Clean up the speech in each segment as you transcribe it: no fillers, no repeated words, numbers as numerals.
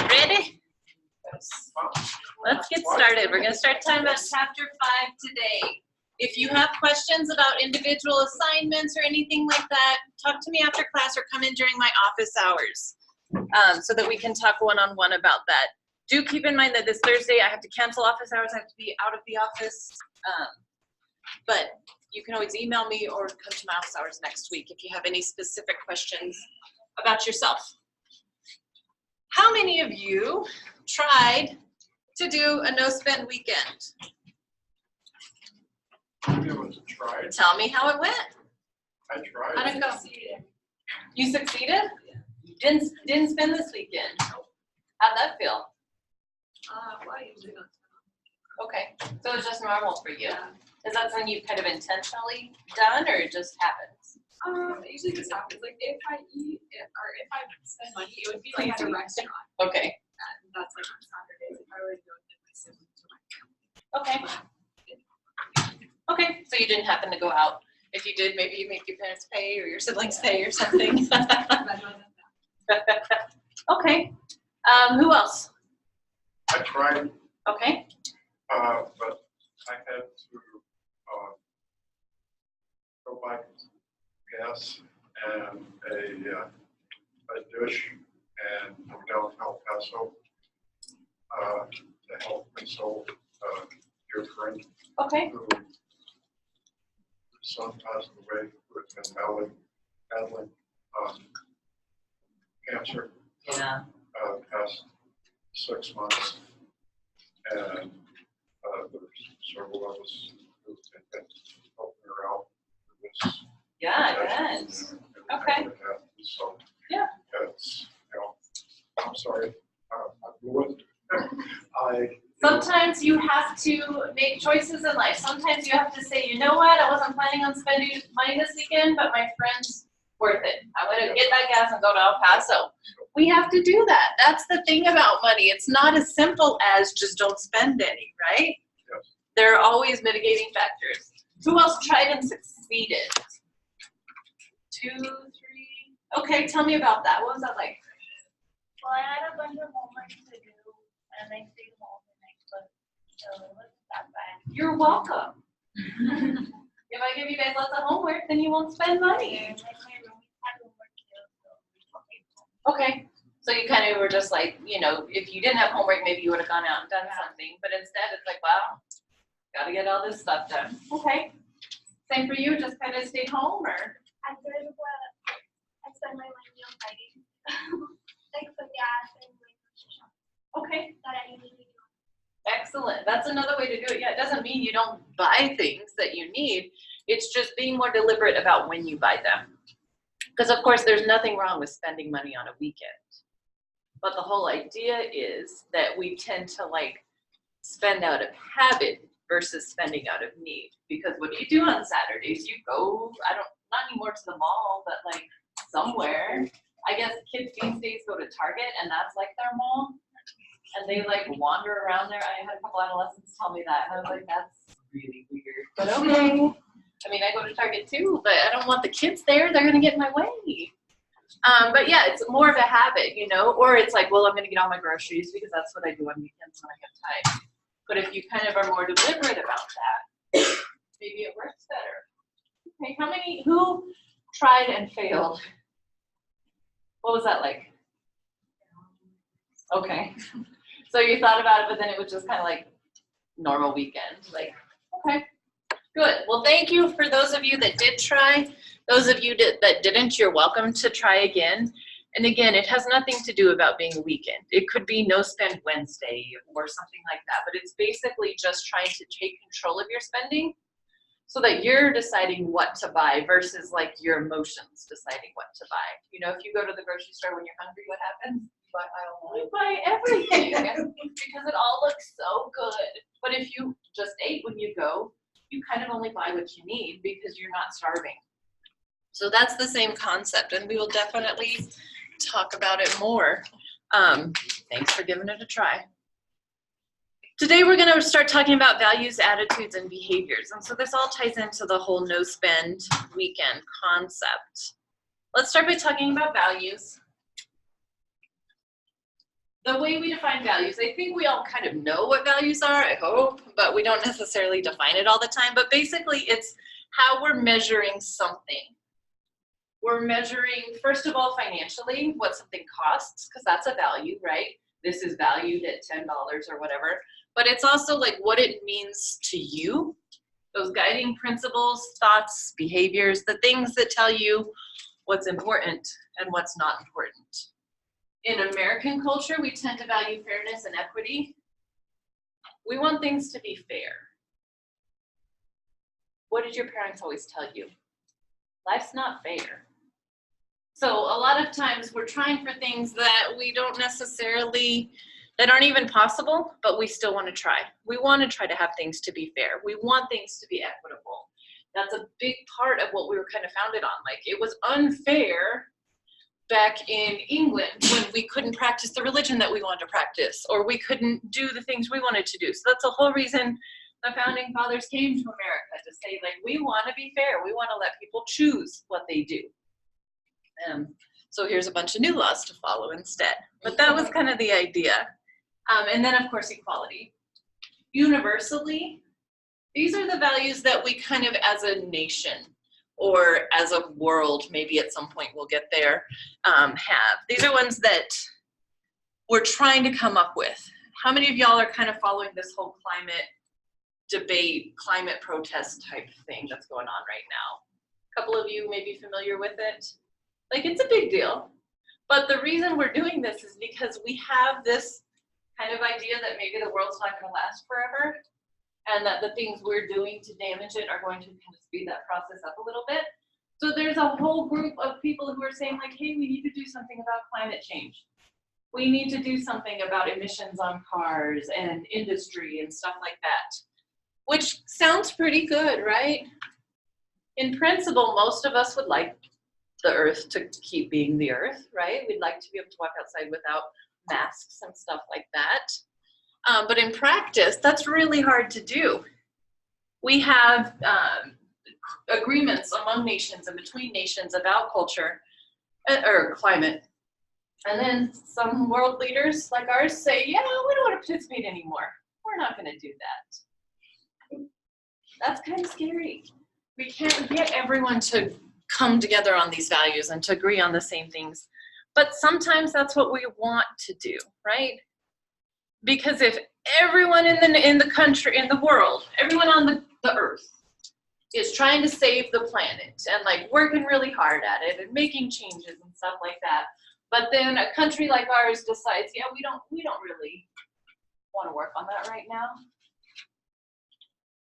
Ready? Let's get started. We're going to start talking about chapter 5 today. If you have questions about individual assignments or anything like that, talk to me after class or come in during my office hours so that we can talk one-on-one about that. Do keep in mind that this Thursday I have to cancel office hours. I have to be out of the office. But you can always email me or come to my office hours next week if you have any specific questions about yourself. How many of you tried to do a no-spend weekend? Tell me how it went. I tried. How'd it go? You succeeded? Yeah. Didn't spend this weekend. How'd that feel? Well, I usually don't spend. Okay, so it's just normal for you. Yeah. Is that something you've kind of intentionally done, or it just happens? It usually just happens. Like if I eat or if I spend money, it would be like at a restaurant. Okay. And that's like on Saturdays if I were to go with my siblings or my family. Okay. Okay, so you didn't happen to go out. If you did, maybe you make your parents pay or your siblings pay or something. Okay. Who else? I tried, Okay. but I had to go buy gas and a dish and go down El Paso to help console a dear friend Okay. who son passed away, who had been battling cancer Yeah. past 6 months, and there's several of us who have been helping her out with this. Yeah, I bet. Okay. So Yeah. it's, I'm sorry, I blew it. Sometimes you have to make choices in life. Sometimes you have to say, you know what, I wasn't planning on spending money this weekend, but my friend's worth it. I'm going to get that gas and go to El Paso. We have to do that. That's the thing about money. It's not as simple as just don't spend any, right? Yes. There are always mitigating factors. Who else tried and succeeded? 2, 3. Okay, tell me about that. What was that like? Well, I had a bunch of homework to do, and I stayed home and I cooked, so it wasn't that bad. You're welcome. If I give you guys lots of homework, then you won't spend money. And like my roommates had homework too, so we stayed home. Okay. So you kind of were just like, you know, if you didn't have homework, maybe you would have gone out and done something. But instead, it's like, wow, got to get all this stuff done. Okay. Same for you, just kind of stayed home, or? I spent my money on fighting, like for gas and like grocery shopping Okay. that I usually do. Excellent. That's another way to do it. Yeah, it doesn't mean you don't buy things that you need. It's just being more deliberate about when you buy them. Because, of course, there's nothing wrong with spending money on a weekend. But the whole idea is that we tend to, like, spend out of habit versus spending out of need. Because what do you do on Saturdays? You go, not anymore to the mall, but, like, somewhere. I guess kids these days go to Target, and that's, like, their mall. And they like wander around there. I had a couple adolescents tell me that, and I was like, that's really weird. But okay. I mean, I go to Target too, but I don't want the kids there. They're gonna get in my way. But yeah, it's more of a habit, you know, or it's like, well, I'm gonna get all my groceries because that's what I do on weekends when I have time. But if you kind of are more deliberate about that, maybe it works better. Okay, who tried and failed? What was that like? Okay. So you thought about it, but then it was just kind of like normal weekend. Like, okay, good. Well, thank you for those of you that did try. Those of you that didn't, you're welcome to try again. And again, it has nothing to do about being a weekend. It could be no spend Wednesday or something like that, but it's basically just trying to take control of your spending so that you're deciding what to buy versus like your emotions deciding what to buy. You know, if you go to the grocery store when you're hungry, what happens? You buy everything because it all looks so good. But if you just ate when you go, you kind of only buy what you need because you're not starving. So that's the same concept, and we will definitely talk about it more. Thanks for giving it a try. Today we're going to start talking about values, attitudes, and behaviors. And so this all ties into the whole no spend weekend concept. Let's start by talking about values. the way we define values, I think we all kind of know what values are, I hope, but we don't necessarily define it all the time. But basically, it's how we're measuring something. We're measuring, first of all, financially, what something costs, because that's a value, right? This is valued at $10 or whatever. But it's also like what it means to you, those guiding principles, thoughts, behaviors, the things that tell you what's important and what's not important. In American culture, we tend to value fairness and equity. We want things to be fair. What did your parents always tell you? Life's not fair. So a lot of times we're trying for things that we don't necessarily, that aren't even possible, but we still want to try. We want to try to have things to be fair. We want things to be equitable. That's a big part of what we were kind of founded on. Like, it was unfair back in England when we couldn't practice the religion that we wanted to practice, or we couldn't do the things we wanted to do. So that's the whole reason the founding fathers came to America, to say, like, we want to be fair. We want to let people choose what they do. So here's a bunch of new laws to follow instead. But that was kind of the idea. And then, of course, equality. Universally, these are the values that we kind of, as a nation or as a world, maybe at some point we'll get there, have. These are ones that we're trying to come up with. How many of y'all are kind of following this whole climate debate, climate protest type thing that's going on right now? A couple of you may be familiar with it. Like, it's a big deal. But the reason we're doing this is because we have this kind of idea that maybe the world's not going to last forever, and that the things we're doing to damage it are going to kind of speed that process up a little bit. So there's a whole group of people who are saying, like, hey, we need to do something about climate change. We need to do something about emissions on cars and industry and stuff like that. Which sounds pretty good, right? In principle, most of us would like the earth to keep being the earth, right? We'd like to be able to walk outside without masks and stuff like that. But in practice, that's really hard to do. We have agreements among nations and between nations about culture or climate. And then some world leaders like ours say, yeah, we don't want to participate anymore. We're not going to do that. That's kind of scary. We can't get everyone to come together on these values and to agree on the same things. But sometimes that's what we want to do, right? Because if everyone in the country, in the world, everyone on the earth is trying to save the planet and like working really hard at it and making changes and stuff like that, but then a country like ours decides, yeah, we don't really want to work on that right now,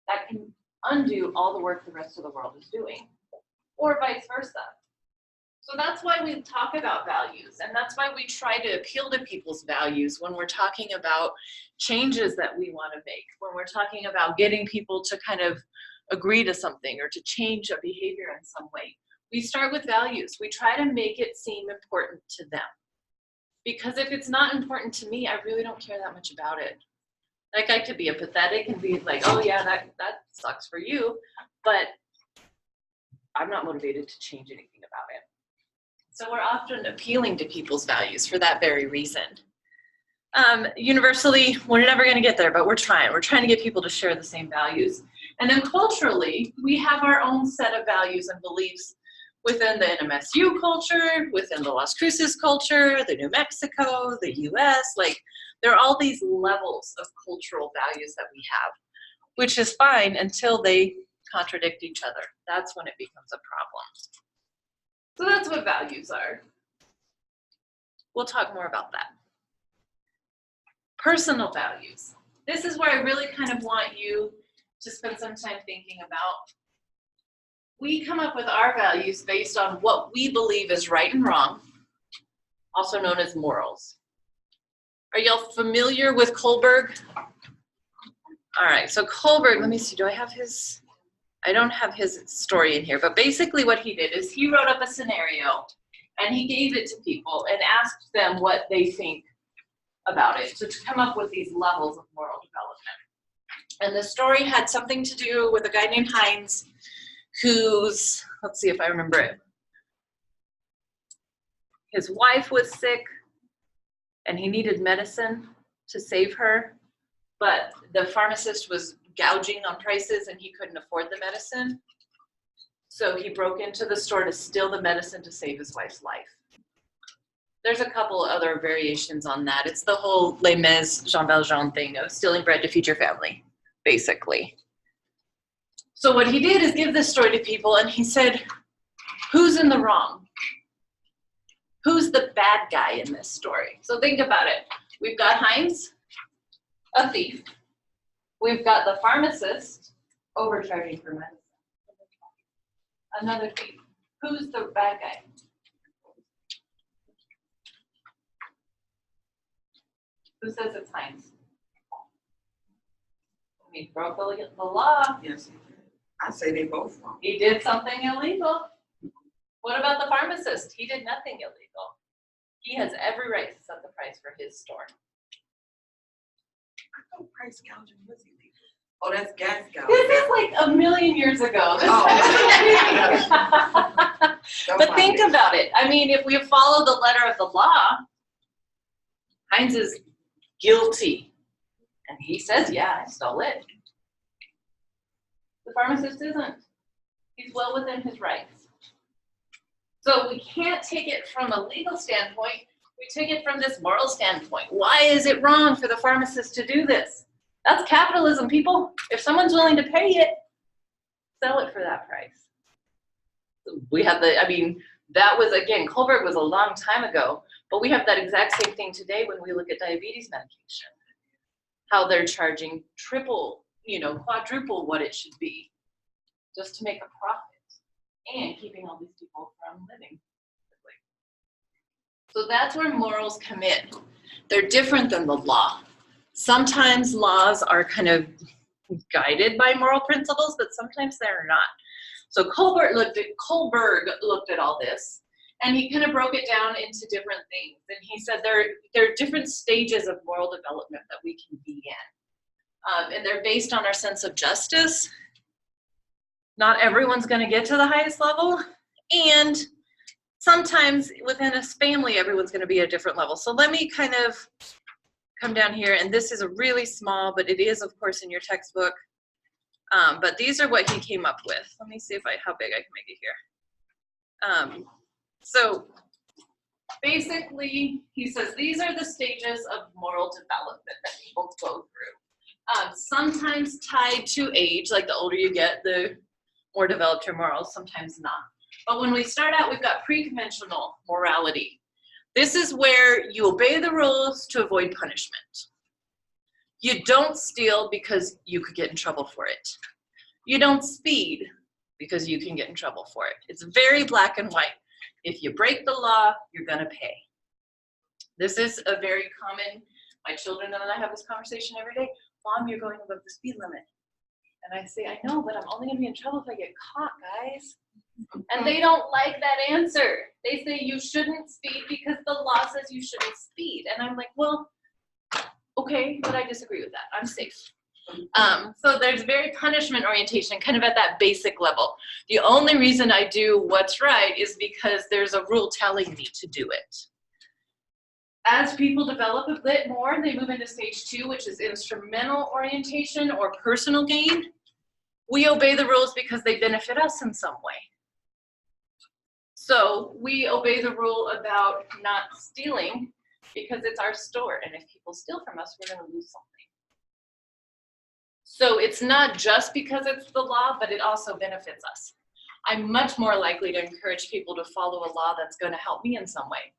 that can undo all the work the rest of the world is doing, or vice versa. So that's why we talk about values, and that's why we try to appeal to people's values when we're talking about changes that we want to make, when we're talking about getting people to kind of agree to something or to change a behavior in some way. We start with values. We try to make it seem important to them. Because if it's not important to me, I really don't care that much about it. Like, I could be empathetic and be like, oh yeah, that sucks for you, but I'm not motivated to change anything about it. So we're often appealing to people's values for that very reason. Universally, we're never going to get there, but we're trying. We're trying to get people to share the same values. And then culturally, we have our own set of values and beliefs within the NMSU culture, within the Las Cruces culture, the New Mexico, the US. Like, there are all these levels of cultural values that we have, which is fine until they contradict each other. That's when it becomes a problem. So that's what values are. We'll talk more about that. Personal values. This is where I really kind of want you to spend some time thinking about. We come up with our values based on what we believe is right and wrong, also known as morals. Are y'all familiar with Kohlberg? All right, so Kohlberg, let me see, do I have his? I don't have his story in here, but basically what he did is he wrote up a scenario and he gave it to people and asked them what they think about it, so to come up with these levels of moral development. And the story had something to do with a guy named Heinz whose, let's see if I remember it, his wife was sick and he needed medicine to save her, but the pharmacist was gouging on prices and he couldn't afford the medicine. So he broke into the store to steal the medicine to save his wife's life. There's a couple other variations on that. It's the whole Les Mis, Jean Valjean thing of stealing bread to feed your family, basically. So what he did is give this story to people, and he said, who's in the wrong? Who's the bad guy in this story? So think about it. We've got Heinz, a thief. We've got the pharmacist overcharging for medicine. Another thief. Who's the bad guy? Who says it's Heinz? He broke the law. Yes, I say they both wrong. He did something illegal. What about the pharmacist? He did nothing illegal. He has every right to set the price for his store. I thought price gouging was illegal. Oh, that's gas gouging. This is like a million years ago. But think about it. I mean, if we follow the letter of the law, Heinz is guilty. And he says, yeah, I stole it. The pharmacist isn't. He's well within his rights. So we can't take it from a legal standpoint. We take it from this moral standpoint. Why is it wrong for the pharmacist to do this? That's capitalism, people. If someone's willing to pay it, sell it for that price. We have that was, again, Kohlberg was a long time ago, but we have that exact same thing today when we look at diabetes medication. How they're charging triple, quadruple what it should be just to make a profit and keeping all these people from living. So that's where morals come in. They're different than the law. Sometimes laws are kind of guided by moral principles, but sometimes they're not. So Kohlberg looked at all this, and he kind of broke it down into different things. And he said there are different stages of moral development that we can be in. And they're based on our sense of justice. Not everyone's going to get to the highest level. And sometimes within a family, everyone's going to be at a different level. So let me kind of come down here. And this is a really small, but it is, of course, in your textbook. But these are what he came up with. Let me see how big I can make it here. So basically, he says these are the stages of moral development that people go through. Sometimes tied to age, like the older you get, the more developed your morals, sometimes not. But when we start out, we've got pre-conventional morality. This is where you obey the rules to avoid punishment. You don't steal because you could get in trouble for it. You don't speed because you can get in trouble for it. It's very black and white. If you break the law, you're gonna pay. This is a very common, my children and I have this conversation every day. Mom, you're going above the speed limit. And I say, I know, but I'm only gonna be in trouble if I get caught, guys. And they don't like that answer. They say you shouldn't speed because the law says you shouldn't speed. And I'm like, well, okay, but I disagree with that. I'm safe. So there's very punishment orientation, kind of at that basic level. The only reason I do what's right is because there's a rule telling me to do it. As people develop a bit more, they move into stage 2, which is instrumental orientation or personal gain. We obey the rules because they benefit us in some way. So we obey the rule about not stealing because it's our store. And if people steal from us, we're going to lose something. So it's not just because it's the law, but it also benefits us. I'm much more likely to encourage people to follow a law that's going to help me in some way.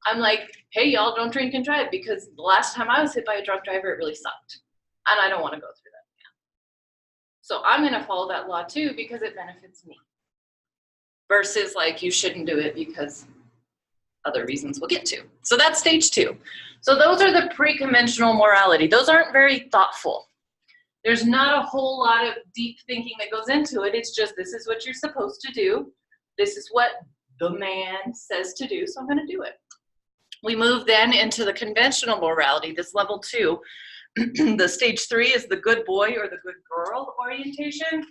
I'm like, hey, y'all, don't drink and drive because the last time I was hit by a drunk driver, it really sucked. And I don't want to go through that again. So I'm going to follow that law too because it benefits me. Versus like, you shouldn't do it because other reasons we'll get to. So that's stage 2. So those are the pre-conventional morality. Those aren't very thoughtful. There's not a whole lot of deep thinking that goes into it. It's just, this is what you're supposed to do. This is what the man says to do, so I'm going to do it. We move then into the conventional morality, this level 2. The stage 3 is the good boy or the good girl orientation.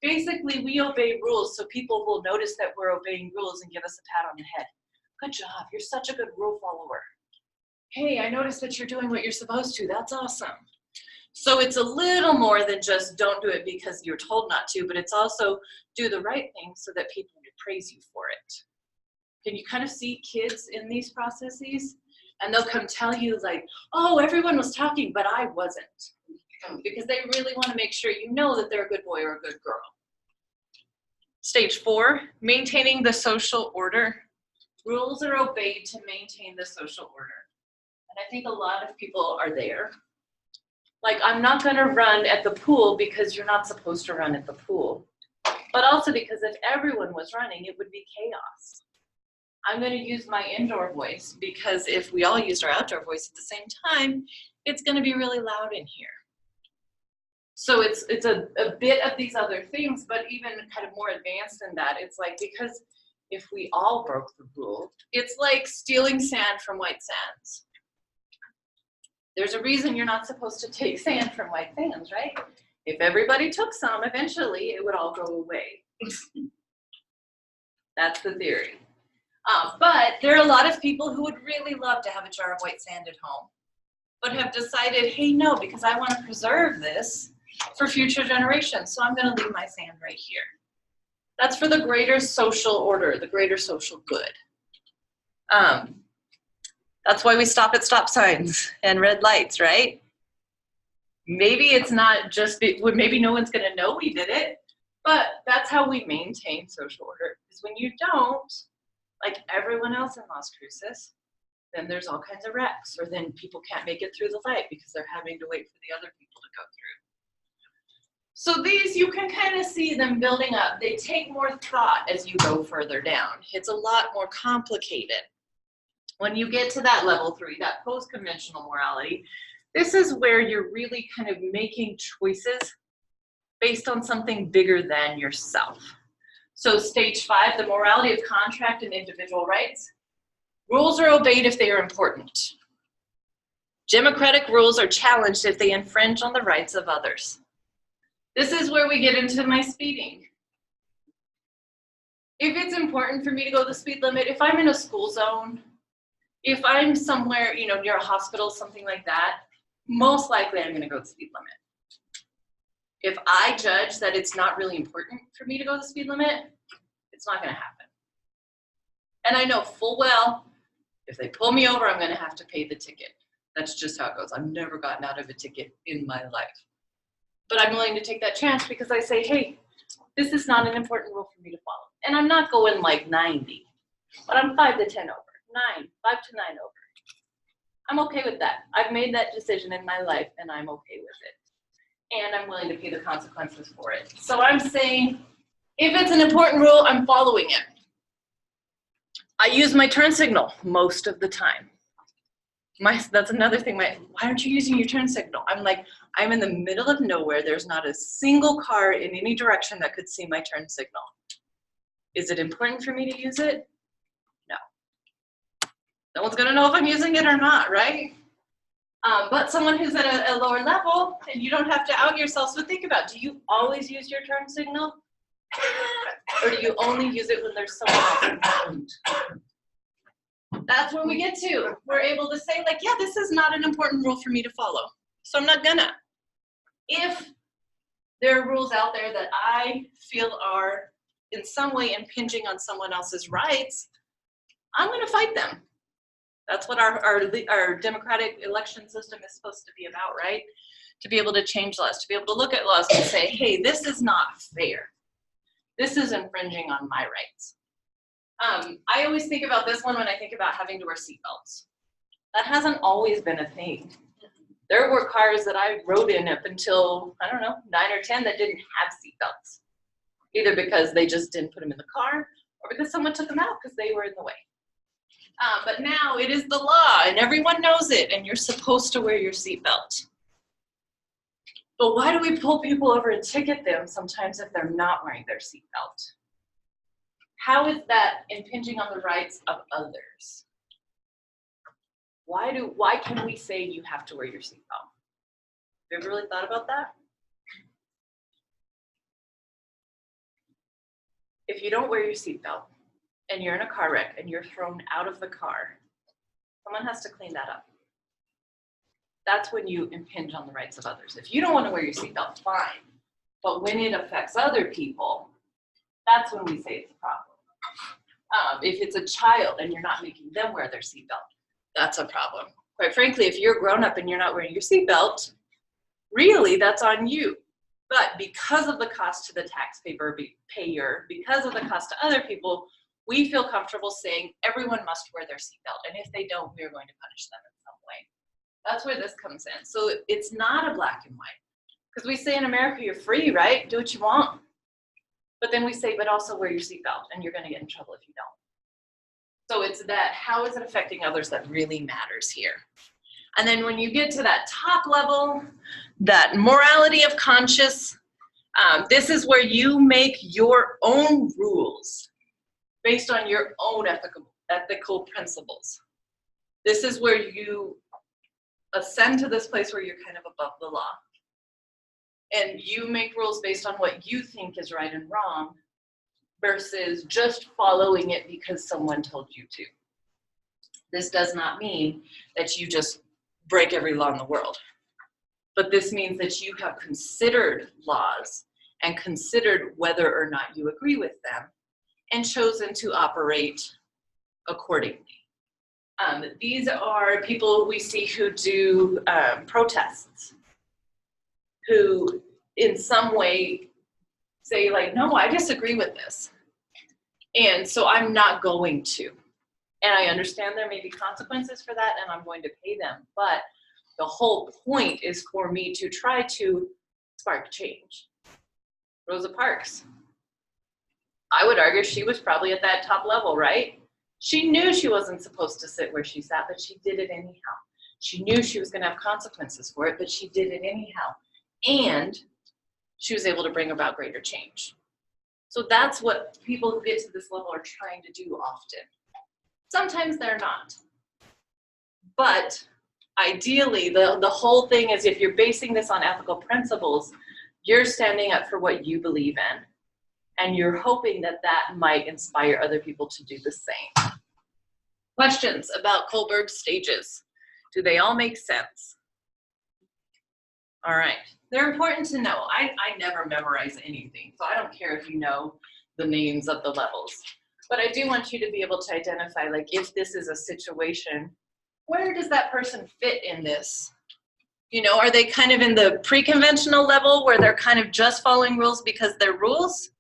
Basically, we obey rules so people will notice that we're obeying rules and give us a pat on the head. Good job, you're such a good rule follower. hey, I noticed that you're doing what you're supposed to. That's awesome. So it's a little more than just don't do it because you're told not to, but it's also do the right thing so that people will praise you for it. Can you kind of see kids in these processes? And they'll come tell you like, oh, everyone was talking, but I wasn't. Because they really want to make sure you know that they're a good boy or a good girl. Stage 4, maintaining the social order. Rules are obeyed to maintain the social order. And I think a lot of people are there. Like, I'm not going to run at the pool because you're not supposed to run at the pool. But also because if everyone was running, it would be chaos. I'm going to use my indoor voice because if we all used our outdoor voice at the same time, it's going to be really loud in here. So it's a bit of these other things, but even kind of more advanced than that. It's like, because if we all broke the rule, it's like stealing sand from White Sands. There's a reason you're not supposed to take sand from White Sands, right? If everybody took some, eventually it would all go away. That's the theory. But there are a lot of people who would really love to have a jar of white sand at home, but have decided, hey, no, because I want to preserve this for future generations, so I'm going to leave my sand right here. That's for the greater social order, the greater social good. That's why we stop at stop signs and red lights, right? Maybe it's not just, maybe no one's going to know we did it, but that's how we maintain social order. Because when you don't, like everyone else in Las Cruces, then there's all kinds of wrecks, or then people can't make it through the light because they're having to wait for the other people to go through. So these, you can kind of see them building up. They take more thought as you go further down. It's a lot more complicated. When you get to that level 3, that post-conventional morality, this is where you're really kind of making choices based on something bigger than yourself. So stage 5, the morality of contract and individual rights. Rules are obeyed if they are important. Democratic rules are challenged if they infringe on the rights of others. This is where we get into my speeding. If it's important for me to go the speed limit, if I'm in a school zone, if I'm somewhere, you know, near a hospital, something like that, most likely I'm gonna go the speed limit. If I judge that it's not really important for me to go the speed limit, it's not gonna happen. And I know full well, if they pull me over, I'm gonna have to pay the ticket. That's just how it goes. I've never gotten out of a ticket in my life. But I'm willing to take that chance because I say, hey, this is not an important rule for me to follow. And I'm not going like 90, but I'm 5 to 10 over, 5 to 9 over. I'm okay with that. I've made that decision in my life and I'm okay with it. And I'm willing to pay the consequences for it. So I'm saying, if it's an important rule, I'm following it. I use my turn signal most of the time. That's another thing, why aren't you using your turn signal? I'm like, I'm in the middle of nowhere. There's not a single car in any direction that could see my turn signal. Is it important for me to use it? No. No one's gonna know if I'm using it or not, right? But someone who's at a lower level, and you don't have to out yourself, so think about, do you always use your turn signal? Or do you only use it when there's someone else important? That's where we get to. We're able to say like, yeah, this is not an important rule for me to follow, so I'm not gonna. If there are rules out there that I feel are in some way impinging on someone else's rights, I'm gonna fight them. That's what our democratic election system is supposed to be about, right? To be able to change laws, to be able to look at laws and say, hey, this is not fair. This is infringing on my rights. I always think about this one when I think about having to wear seatbelts. That hasn't always been a thing. There were cars that I rode in up until, I don't know, 9 or 10 that didn't have seatbelts. Either because they just didn't put them in the car or because someone took them out because they were in the way. But now it is the law and everyone knows it and you're supposed to wear your seatbelt. But why do we pull people over and ticket them sometimes if they're not wearing their seatbelt? How is that impinging on the rights of others? Why can we say you have to wear your seatbelt? Have you ever really thought about that? If you don't wear your seatbelt and you're in a car wreck and you're thrown out of the car, someone has to clean that up. that's when you impinge on the rights of others. If you don't want to wear your seatbelt, fine. But when it affects other people, that's when we say it's a problem. If it's a child and you're not making them wear their seatbelt, that's a problem. Quite frankly, if you're grown up and you're not wearing your seatbelt, really that's on you. But because of the cost to the taxpayer, because of the cost to other people, we feel comfortable saying everyone must wear their seatbelt. And if they don't, we are going to punish them in some way. That's where this comes in. So it's not a black and white. Because we say in America, you're free, right? Do what you want. But then we say, but also wear your seatbelt, and you're going to get in trouble if you don't. So it's that, how is it affecting others, that really matters here. And then when you get to that top level, that morality of conscience, this is where you make your own rules based on your own ethical principles. This is where you ascend to this place where you're kind of above the law. And you make rules based on what you think is right and wrong versus just following it because someone told you to. This does not mean that you just break every law in the world. But this means that you have considered laws and considered whether or not you agree with them and chosen to operate accordingly. These are people we see who do protests, who in some way say like, no, I disagree with this. And so I'm not going to. And I understand there may be consequences for that and I'm going to pay them. But the whole point is for me to try to spark change. Rosa Parks. I would argue she was probably at that top level, right? She knew she wasn't supposed to sit where she sat, but she did it anyhow. She knew she was going to have consequences for it, but she did it anyhow. And she was able to bring about greater change. So that's what people who get to this level are trying to do often. Sometimes they're not. But ideally, the whole thing is if you're basing this on ethical principles, you're standing up for what you believe in. And you're hoping that that might inspire other people to do the same. Questions about Kohlberg's stages? Do they all make sense? All right, they're important to know. I never memorize anything, so I don't care if you know the names of the levels. But I do want you to be able to identify, like, if this is a situation, where does that person fit in this? You know, are they kind of in the pre-conventional level where they're kind of just following rules because they're rules?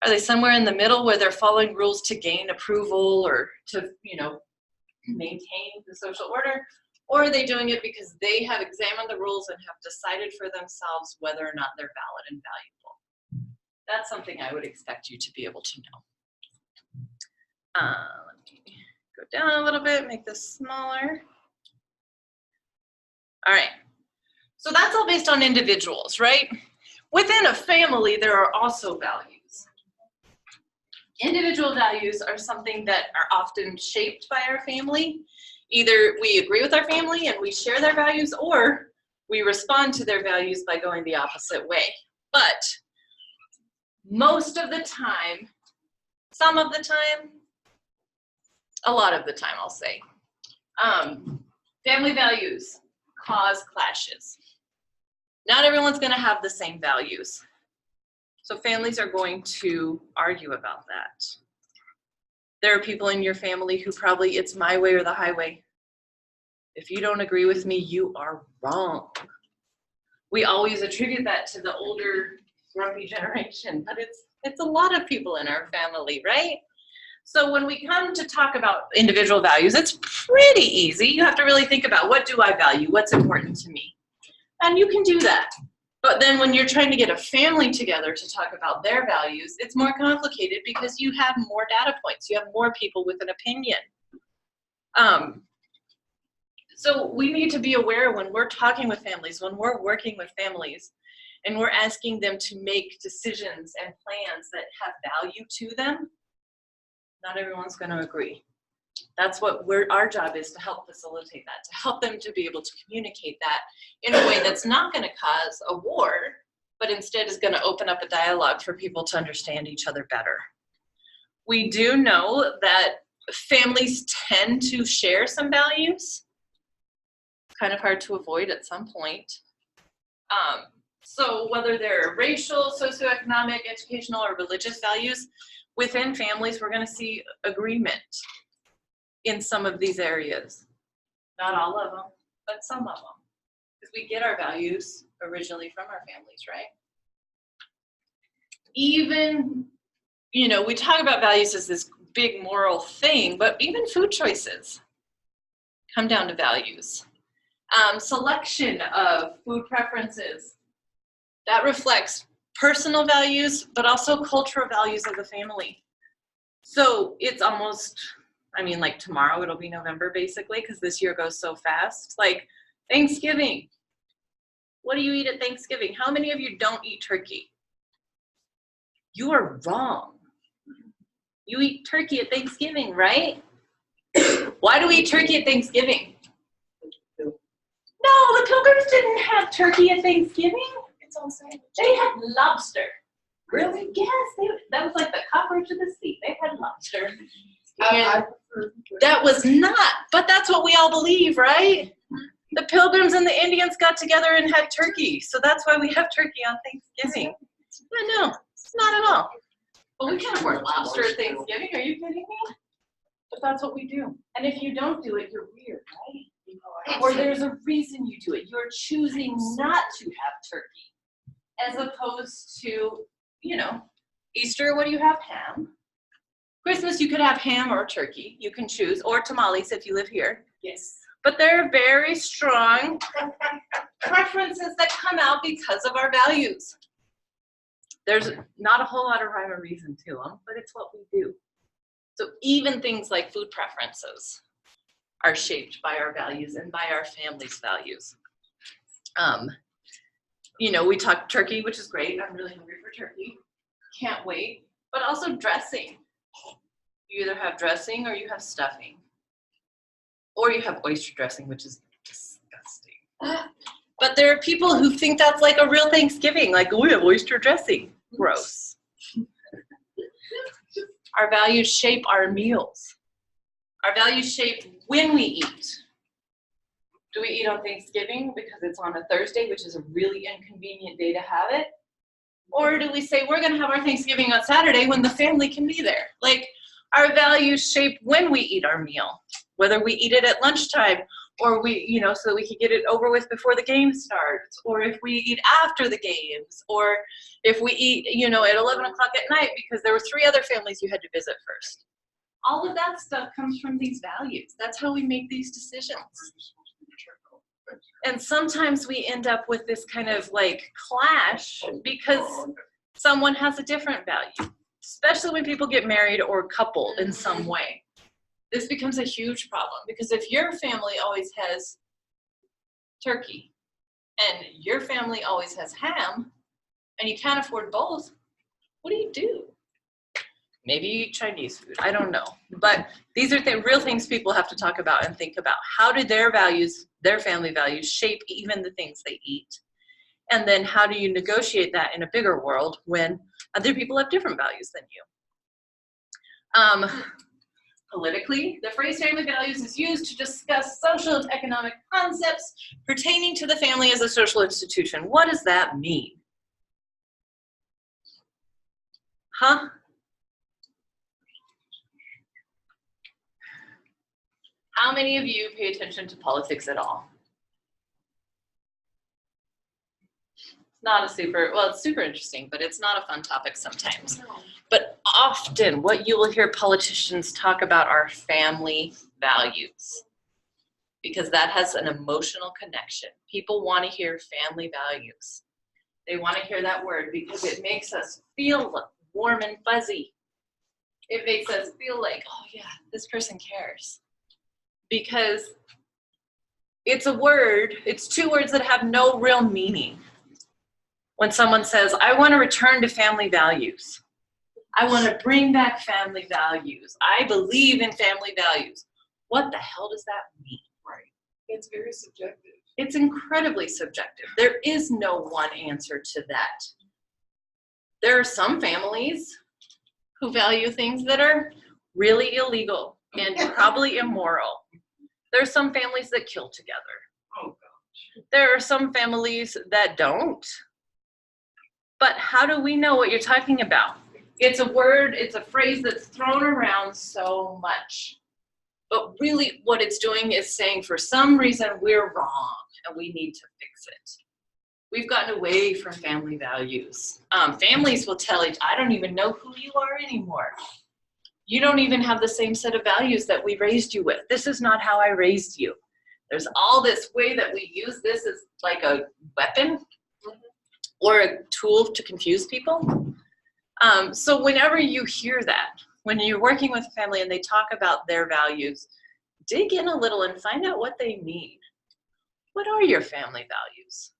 Are they somewhere in the middle where they're following rules to gain approval or to, you know, maintain the social order? Or are they doing it because they have examined the rules and have decided for themselves whether or not they're valid and valuable? That's something I would expect you to be able to know. Let me go down a little bit, make this smaller. All right, so that's all based on individuals, right? Within a family, there are also values. Individual values are something that are often shaped by our family. Either we agree with our family and we share their values, or we respond to their values by going the opposite way. But most of the time, some of the time, a lot of the time, I'll say, family values cause clashes. Not everyone's going to have the same values. So families are going to argue about that. There are people in your family who probably, it's my way or the highway. If you don't agree with me, you are wrong. We always attribute that to the older, grumpy generation, but it's a lot of people in our family, right? So when we come to talk about individual values, it's pretty easy. You have to really think about, what do I value? What's important to me? And you can do that. But then when you're trying to get a family together to talk about their values, it's more complicated because you have more data points. You have more people with an opinion. So we need to be aware when we're talking with families, when we're working with families, and we're asking them to make decisions and plans that have value to them, not everyone's going to agree. That's what our job is, to help facilitate that, to help them to be able to communicate that in a way that's not going to cause a war, but instead is going to open up a dialogue for people to understand each other better. We do know that families tend to share some values. kind of hard to avoid at some point. So whether they're racial, socioeconomic, educational, or religious values, within families, we're going to see agreement in some of these areas. Not all of them, but some of them. Because we get our values originally from our families, right? Even, you know, we talk about values as this big moral thing, but even food choices come down to values. Selection of food preferences, that reflects personal values, but also cultural values of the family. So it's almost, I mean, like tomorrow it'll be November basically, because this year goes so fast. Like Thanksgiving. What do you eat at Thanksgiving? How many of you don't eat turkey? You are wrong. You eat turkey at Thanksgiving, right? Why do we eat turkey at Thanksgiving? No, the Pilgrims didn't have turkey at Thanksgiving. It's all sandwich. They had lobster. Really? Yes, that was like the cockroach of the sea. They had lobster. I That was not, but that's what we all believe, right? The Pilgrims and the Indians got together and had turkey, so that's why we have turkey on Thanksgiving. No, it's not at all. But we can't afford lobster at Thanksgiving, are you kidding me? But that's what we do. And if you don't do it, you're weird, right? Or there's a reason you do it. You're choosing not to have turkey, as opposed to, you know, Easter, what do you have? Ham. Christmas, you could have ham or turkey. You can choose, or tamales if you live here. Yes. But there are very strong preferences that come out because of our values. There's not a whole lot of rhyme or reason to them, but it's what we do. So even things like food preferences are shaped by our values and by our family's values. You know, we talked turkey, which is great. I'm really hungry for turkey. Can't wait. But also dressing. You either have dressing or you have stuffing. Or you have oyster dressing, which is disgusting. But there are people who think that's like a real Thanksgiving, like, oh, we have oyster dressing. Gross. Our values shape our meals. Our values shape when we eat. Do we eat on Thanksgiving because it's on a Thursday, which is a really inconvenient day to have it? Or do we say we're going to have our Thanksgiving on Saturday when the family can be there? Like, our values shape when we eat our meal, whether we eat it at lunchtime or we, you know, so we can get it over with before the game starts, or if we eat after the games, or if we eat, you know, at 11 o'clock at night because there were 3 other families you had to visit first. All of that stuff comes from these values. That's how we make these decisions. And sometimes we end up with this kind of like clash because someone has a different value, especially when people get married or coupled in some way. This becomes a huge problem because if your family always has turkey and your family always has ham and you can't afford both, what do you do? Maybe you eat Chinese food. I don't know. But these are the real things people have to talk about and think about. How do their values, their family values, shape even the things they eat? And then how do you negotiate that in a bigger world when other people have different values than you? Politically, the phrase family values is used to discuss social and economic concepts pertaining to the family as a social institution. What does that mean? Huh? How many of you pay attention to politics at all? Not a super, well, it's super interesting, but it's not a fun topic sometimes. But often what you will hear politicians talk about are family values, because that has an emotional connection. People want to hear family values. They want to hear that word because it makes us feel warm and fuzzy. It makes us feel like, oh yeah, this person cares. Because it's a word, it's 2 words that have no real meaning. When someone says, I want to return to family values. I want to bring back family values. I believe in family values. What the hell does that mean? Right. It's very subjective. It's incredibly subjective. There is no one answer to that. There are some families who value things that are really illegal and probably immoral. There are some families that kill together. Oh, There are some families that don't. But how do we know what you're talking about? It's a word, it's a phrase that's thrown around so much. But really what it's doing is saying for some reason we're wrong and we need to fix it. We've gotten away from family values. Families will tell each, I don't even know who you are anymore. You don't even have the same set of values that we raised you with. This is not how I raised you. There's all this way that we use this as like a weapon or a tool to confuse people. So whenever you hear that, when you're working with a family and they talk about their values, dig in a little and find out what they mean. What are your family values?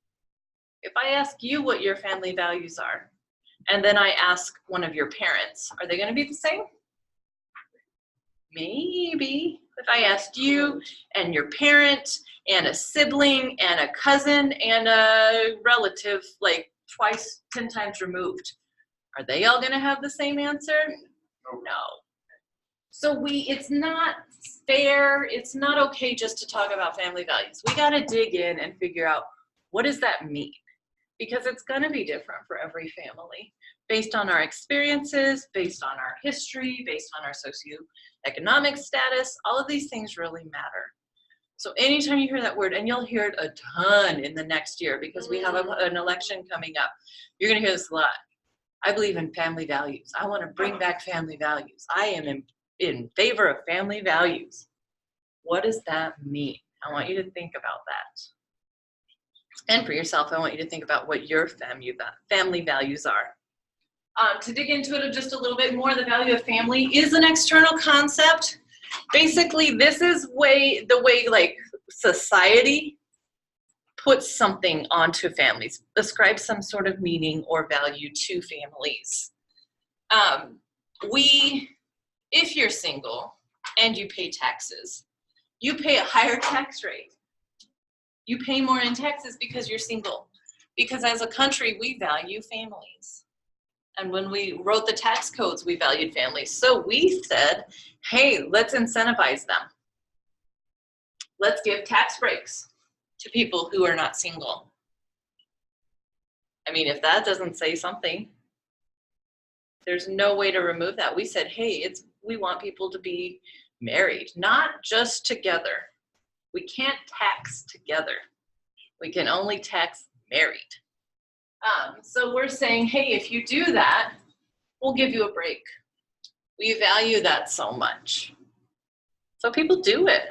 If I ask you what your family values are, and then I ask one of your parents, are they going to be the same? Maybe. If I asked you and your parent and a sibling and a cousin and a relative, like twice, 10 times removed, are they all going to have the same answer? No. So it's not fair, it's not okay just to talk about family values. We got to dig in and figure out, what does that mean? Because it's going to be different for every family, based on our experiences, based on our history, based on our socioeconomic status. All of these things really matter. So anytime you hear that word, and you'll hear it a ton in the next year because we have an election coming up, you're going to hear this a lot. I believe in family values. I want to bring back family values. I am in favor of family values. What does that mean? I want you to think about that. And for yourself, I want you to think about what your family values are. To dig into it just a little bit more, the value of family is an external concept. Basically, this is the way like society puts something onto families, ascribes some sort of meaning or value to families. If you're single and you pay taxes, you pay a higher tax rate. You pay more in taxes because you're single. Because as a country, we value families. And when we wrote the tax codes, we valued families. So we said, hey, let's incentivize them. Let's give tax breaks to people who are not single. I mean, if that doesn't say something, there's no way to remove that. We said, hey, we want people to be married, not just together. We can't tax together. We can only tax married. So we're saying, hey, if you do that, we'll give you a break. We value that so much. So people do it.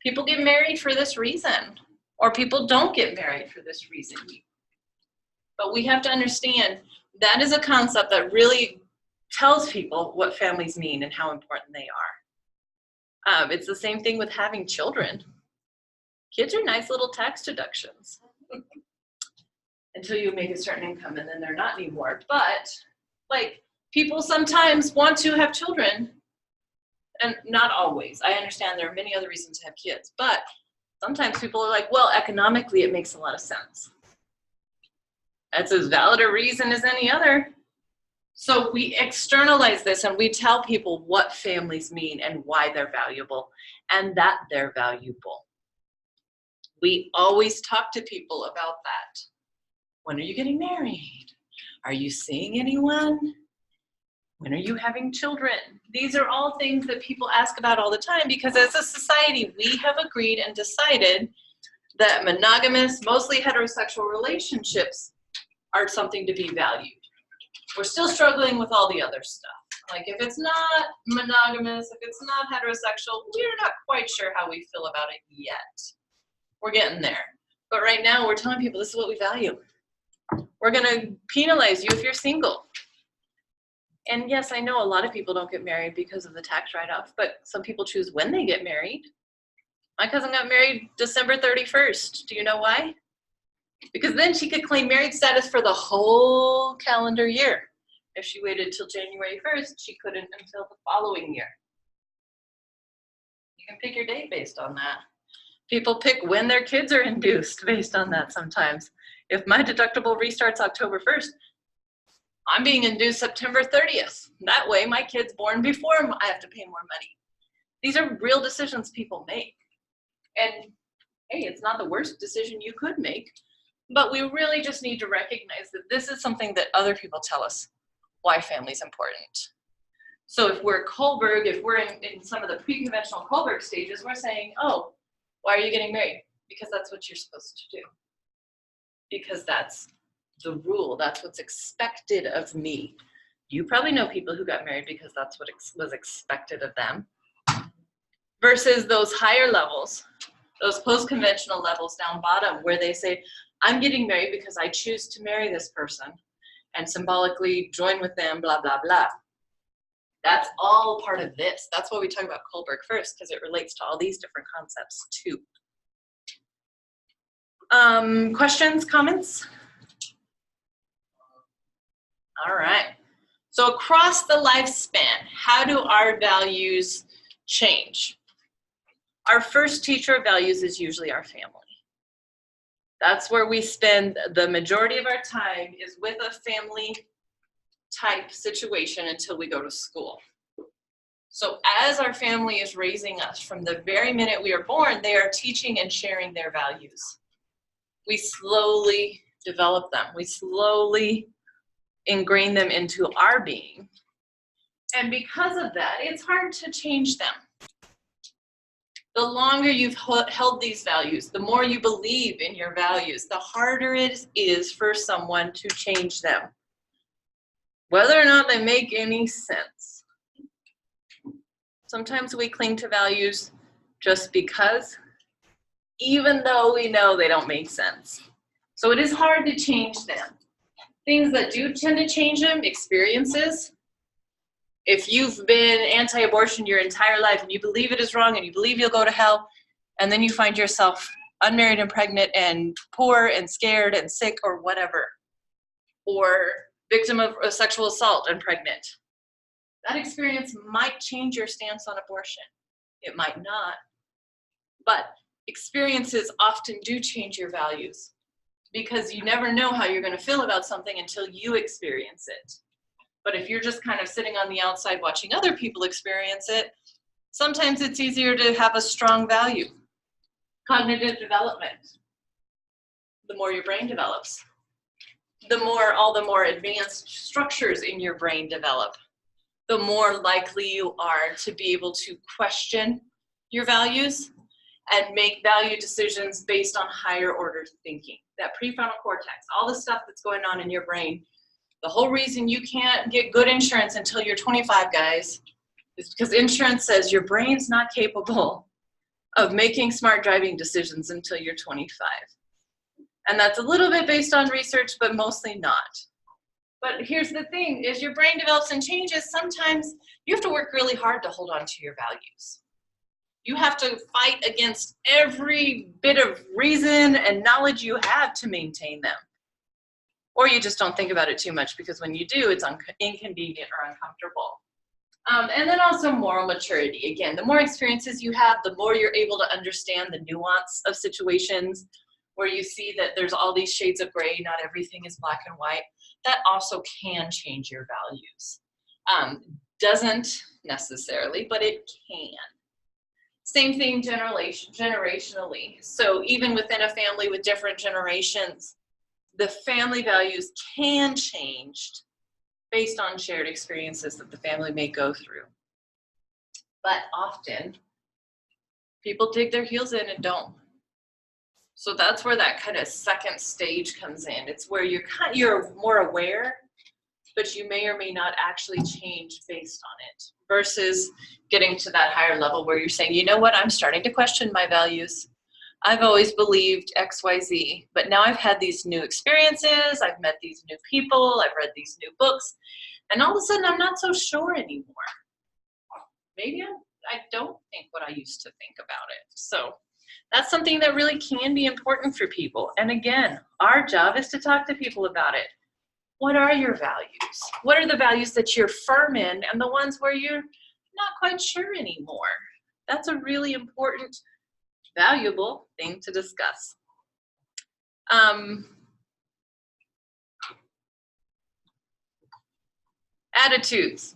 People get married for this reason, or people don't get married for this reason. But we have to understand that is a concept that really tells people what families mean and how important they are. It's the same thing with having children. Kids are nice little tax deductions until you make a certain income, and then they're not anymore. But like, people sometimes want to have children, and not always. I understand there are many other reasons to have kids, but sometimes people are like, well, economically it makes a lot of sense. That's as valid a reason as any other. So we externalize this and we tell people what families mean and why they're valuable and that they're valuable. We always talk to people about that. When are you getting married? Are you seeing anyone? When are you having children? These are all things that people ask about all the time because as a society, we have agreed and decided that monogamous, mostly heterosexual relationships are something to be valued. We're still struggling with all the other stuff. Like if it's not monogamous, if it's not heterosexual, we're not quite sure how we feel about it yet. We're getting there. But right now we're telling people this is what we value. We're gonna penalize you if you're single. And yes, I know a lot of people don't get married because of the tax write-off, but some people choose when they get married. My cousin got married December 31st. Do you know why? Because then she could claim married status for the whole calendar year. If she waited till January 1st, she couldn't until the following year. You can pick your date based on that. People pick when their kids are induced based on that sometimes. If my deductible restarts October 1st, I'm being induced September 30th. That way my kid's born before I have to pay more money. These are real decisions people make. And hey, it's not the worst decision you could make, but we really just need to recognize that this is something that other people tell us why family is important. So if we're Kohlberg, if we're in some of the pre-conventional Kohlberg stages, we're saying, oh, why are you getting married? Because that's what you're supposed to do. Because that's the rule, that's what's expected of me. You probably know people who got married because that's what was expected of them. Versus those higher levels, those post-conventional levels down bottom where they say, I'm getting married because I choose to marry this person and symbolically join with them, blah, blah, blah. That's all part of this. That's why we talk about Kohlberg first, because it relates to all these different concepts too. Questions, comments? All right. So across the lifespan, how do our values change? Our first teacher of values is usually our family. That's where we spend the majority of our time, is with a family type situation until we go to school. So as our family is raising us, from the very minute we are born, they are teaching and sharing their values. We slowly develop them. We slowly ingrain them into our being. And because of that, it's hard to change them. The longer you've held these values, the more you believe in your values, the harder it is for someone to change them, whether or not they make any sense. Sometimes we cling to values just because, even though we know they don't make sense. So it is hard to change them. Things that do tend to change them, experiences. If you've been anti-abortion your entire life and you believe it is wrong and you believe you'll go to hell, and then you find yourself unmarried and pregnant and poor and scared and sick or whatever, or victim of a sexual assault and pregnant, that experience might change your stance on abortion. It might not, but experiences often do change your values, because you never know how you're going to feel about something until you experience it. But if you're just kind of sitting on the outside watching other people experience it, sometimes it's easier to have a strong value. Cognitive development. The more your brain develops, all the more advanced structures in your brain develop, the more likely you are to be able to question your values and make value decisions based on higher order thinking. That prefrontal cortex, all the stuff that's going on in your brain. The whole reason you can't get good insurance until you're 25, guys, is because insurance says your brain's not capable of making smart driving decisions until you're 25. And that's a little bit based on research, but mostly not. But here's the thing, as your brain develops and changes, sometimes you have to work really hard to hold on to your values. You have to fight against every bit of reason and knowledge you have to maintain them. Or you just don't think about it too much, because when you do, it's inconvenient or uncomfortable. And then also moral maturity. Again, the more experiences you have, the more you're able to understand the nuance of situations where you see that there's all these shades of gray, not everything is black and white. That also can change your values. Doesn't necessarily, but it can. Same thing generationally. So even within a family with different generations, the family values can change based on shared experiences that the family may go through. But often, people dig their heels in and don't. So that's where that kind of second stage comes in. It's where you're more aware, but you may or may not actually change based on it, versus getting to that higher level where you're saying, you know what, I'm starting to question my values. I've always believed X, Y, Z, but now I've had these new experiences, I've met these new people, I've read these new books, and all of a sudden I'm not so sure anymore. Maybe I don't think what I used to think about it. So that's something that really can be important for people. And again, our job is to talk to people about it. What are your values? What are the values that you're firm in, and the ones where you're not quite sure anymore? That's a really important, valuable thing to discuss. Attitudes.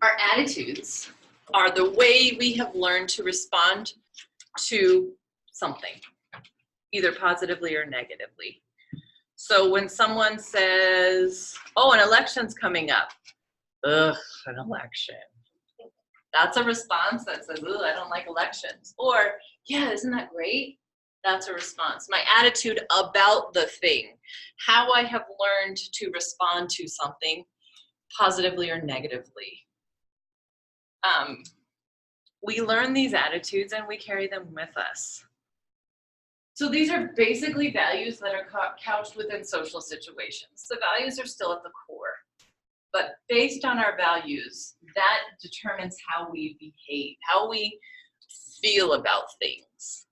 Our attitudes are the way we have learned to respond to something, either positively or negatively. So when someone says, oh, an election's coming up, ugh, an election. That's a response that says, ugh, I don't like elections. Or, yeah, isn't that great? That's a response. My attitude about the thing, how I have learned to respond to something positively or negatively. We learn these attitudes and we carry them with us. So these are basically values that are couched within social situations. The values are still at the core, but based on our values, that determines how we behave, how we feel about things.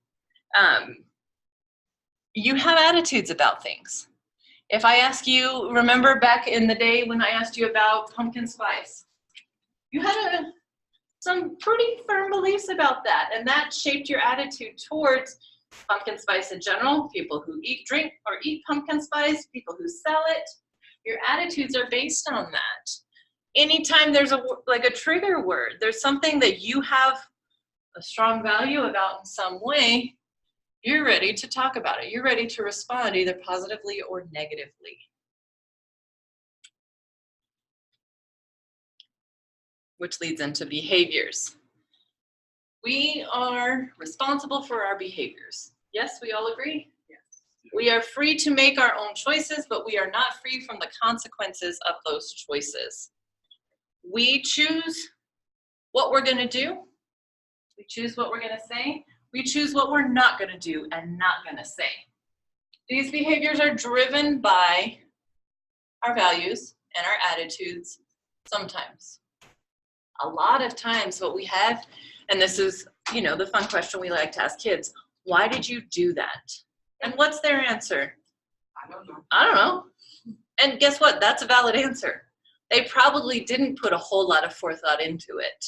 You have attitudes about things. If I ask you, remember back in the day when I asked you about pumpkin spice, you had some pretty firm beliefs about that, and that shaped your attitude towards pumpkin spice in general, people who drink or eat pumpkin spice, people who sell it. Your attitudes are based on that. Anytime there's a trigger word, there's something that you have a strong value about in some way, you're ready to talk about it. You're ready to respond either positively or negatively. Which leads into behaviors. We are responsible for our behaviors. Yes, we all agree? Yes. We are free to make our own choices, but we are not free from the consequences of those choices. We choose what we're going to do. We choose what we're going to say. We choose what we're not going to do and not going to say. These behaviors are driven by our values and our attitudes sometimes. A lot of times what we have, and this is, the fun question we like to ask kids, why did you do that? And what's their answer? I don't know. I don't know. And guess what? That's a valid answer. They probably didn't put a whole lot of forethought into it.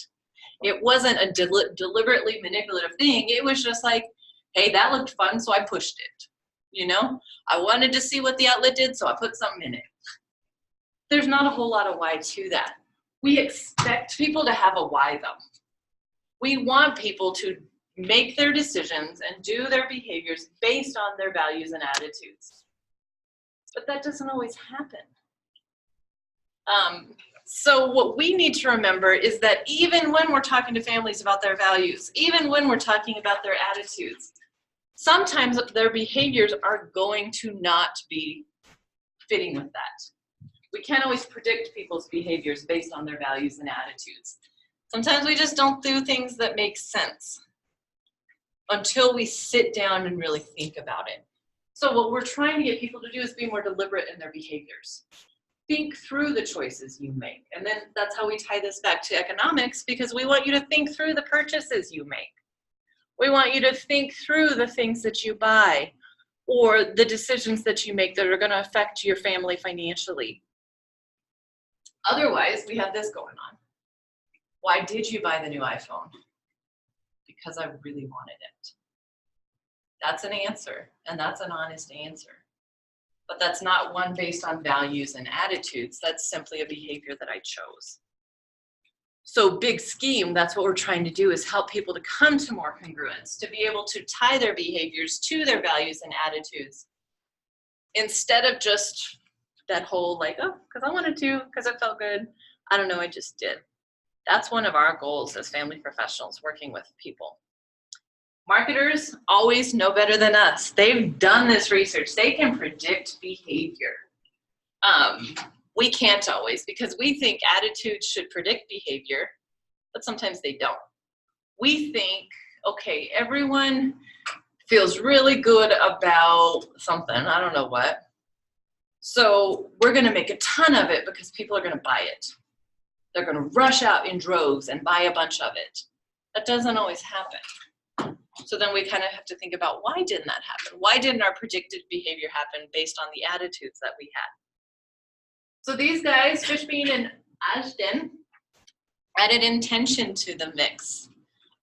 It wasn't a deliberately manipulative thing. It was just like, hey, that looked fun, so I pushed it. I wanted to see what the outlet did, so I put something in it. There's not a whole lot of why to that. We expect people to have a why, though. We want people to make their decisions and do their behaviors based on their values and attitudes. But that doesn't always happen. So what we need to remember is that even when we're talking to families about their values, even when we're talking about their attitudes, sometimes their behaviors are going to not be fitting with that. We can't always predict people's behaviors based on their values and attitudes. Sometimes we just don't do things that make sense until we sit down and really think about it. So what we're trying to get people to do is be more deliberate in their behaviors. Think through the choices you make. And then that's how we tie this back to economics, because we want you to think through the purchases you make. We want you to think through the things that you buy or the decisions that you make that are going to affect your family financially. Otherwise, we have this going on. Why did you buy the new iPhone? Because I really wanted it. That's an answer, and that's an honest answer. But that's not one based on values and attitudes. That's simply a behavior that I chose. So big scheme, that's what we're trying to do, is help people to come to more congruence, to be able to tie their behaviors to their values and attitudes, instead of just that whole because I wanted to, because it felt good. I don't know, I just did. That's one of our goals as family professionals working with people. Marketers always know better than us. They've done this research. They can predict behavior. We can't always, because we think attitudes should predict behavior, but sometimes they don't. We think, okay, everyone feels really good about something, I don't know what, so we're going to make a ton of it because people are going to buy it. They're going to rush out in droves and buy a bunch of it. That doesn't always happen. So then we kind of have to think about, why didn't that happen? Why didn't our predicted behavior happen based on the attitudes that we had? So these guys, Fishbein and Ashton, added intention to the mix.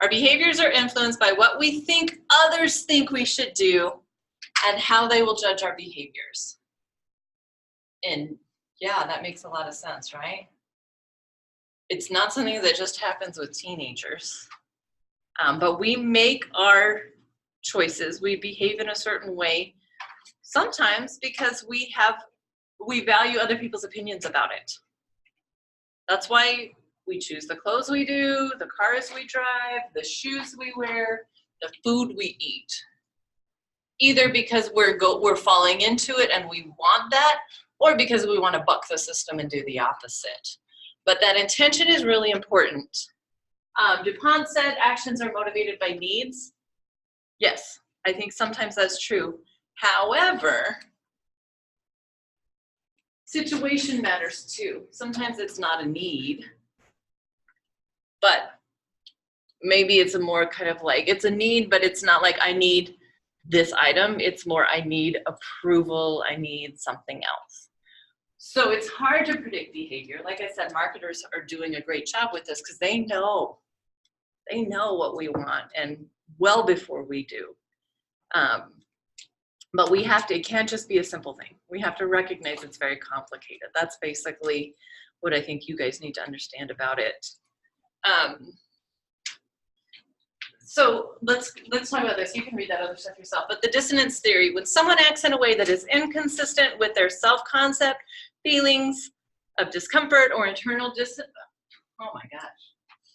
Our behaviors are influenced by what we think others think we should do and how they will judge our behaviors. And yeah, that makes a lot of sense, right? It's not something that just happens with teenagers. But we make our choices. We behave in a certain way, sometimes because we value other people's opinions about it. That's why we choose the clothes we do, the cars we drive, the shoes we wear, the food we eat. Either because we're falling into it and we want that, or because we want to buck the system and do the opposite. But that intention is really important. DuPont said actions are motivated by needs. Yes, I think sometimes that's true. However, situation matters too. Sometimes it's not a need, but maybe it's a more kind of like, it's a need, but it's not like I need this item. It's more I need approval, I need something else. So it's hard to predict behavior. Like I said, marketers are doing a great job with this because they know what we want, and well before we do. But we have to, it can't just be a simple thing. We have to recognize it's very complicated. That's basically what I think you guys need to understand about it. So let's talk about this. You can read that other stuff yourself. But the dissonance theory, when someone acts in a way that is inconsistent with their self-concept, feelings of discomfort or internal oh my gosh.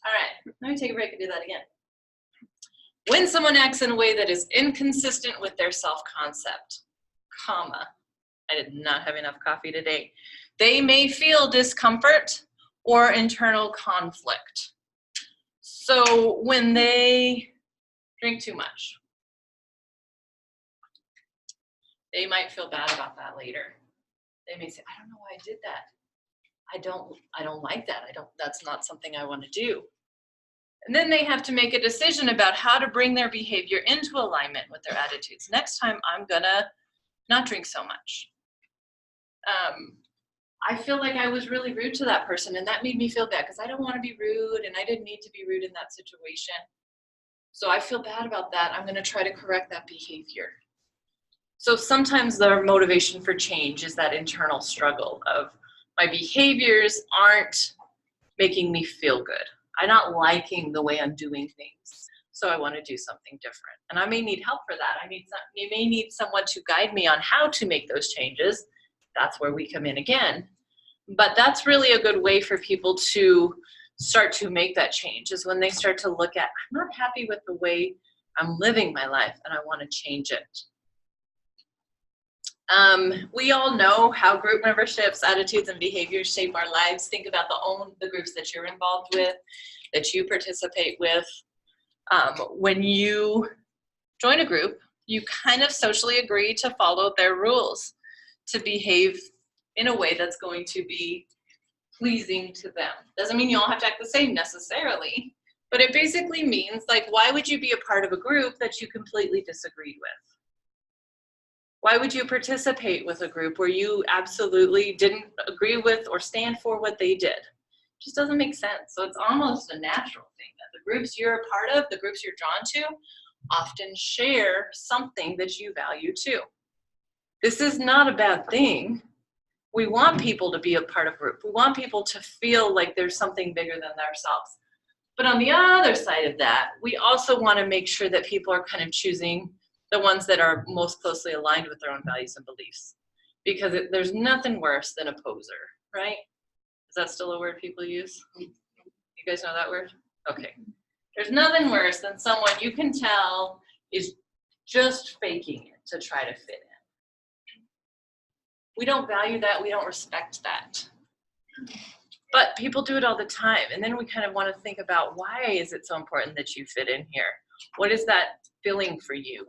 All right, let me take a break and do that again. When someone acts in a way that is inconsistent with their self-concept, comma, I did not have enough coffee today, they may feel discomfort or internal conflict. So when they drink too much, they might feel bad about that later. They may say, I don't know why I did that. I don't like that. That's not something I want to do. And then they have to make a decision about how to bring their behavior into alignment with their attitudes. Next time, I'm gonna not drink so much. I feel like I was really rude to that person, and that made me feel bad because I don't want to be rude, and I didn't need to be rude in that situation. So I feel bad about that. I'm going to try to correct that behavior. So sometimes the motivation for change is that internal struggle of my behaviors aren't making me feel good. I'm not liking the way I'm doing things. So I want to do something different. And I may need help for that. You may need someone to guide me on how to make those changes. That's where we come in again. But that's really a good way for people to start to make that change, is when they start to look at, I'm not happy with the way I'm living my life and I want to change it. We all know how group memberships, attitudes, and behaviors shape our lives. Think about the groups that you're involved with, that you participate with. When you join a group, you kind of socially agree to follow their rules, to behave in a way that's going to be pleasing to them. Doesn't mean you all have to act the same necessarily, but it basically means, like, why would you be a part of a group that you completely disagreed with? Why would you participate with a group where you absolutely didn't agree with or stand for what they did? It just doesn't make sense. So it's almost a natural thing that the groups you're a part of, the groups you're drawn to, often share something that you value too. This is not a bad thing. We want people to be a part of a group. We want people to feel like there's something bigger than themselves. But on the other side of that, we also want to make sure that people are kind of choosing the ones that are most closely aligned with their own values and beliefs. Because there's nothing worse than a poser, right? Is that still a word people use? You guys know that word? Okay. There's nothing worse than someone you can tell is just faking it to try to fit in. We don't value that. We don't respect that. But people do it all the time. And then we kind of want to think about, why is it so important that you fit in here? What is that feeling for you?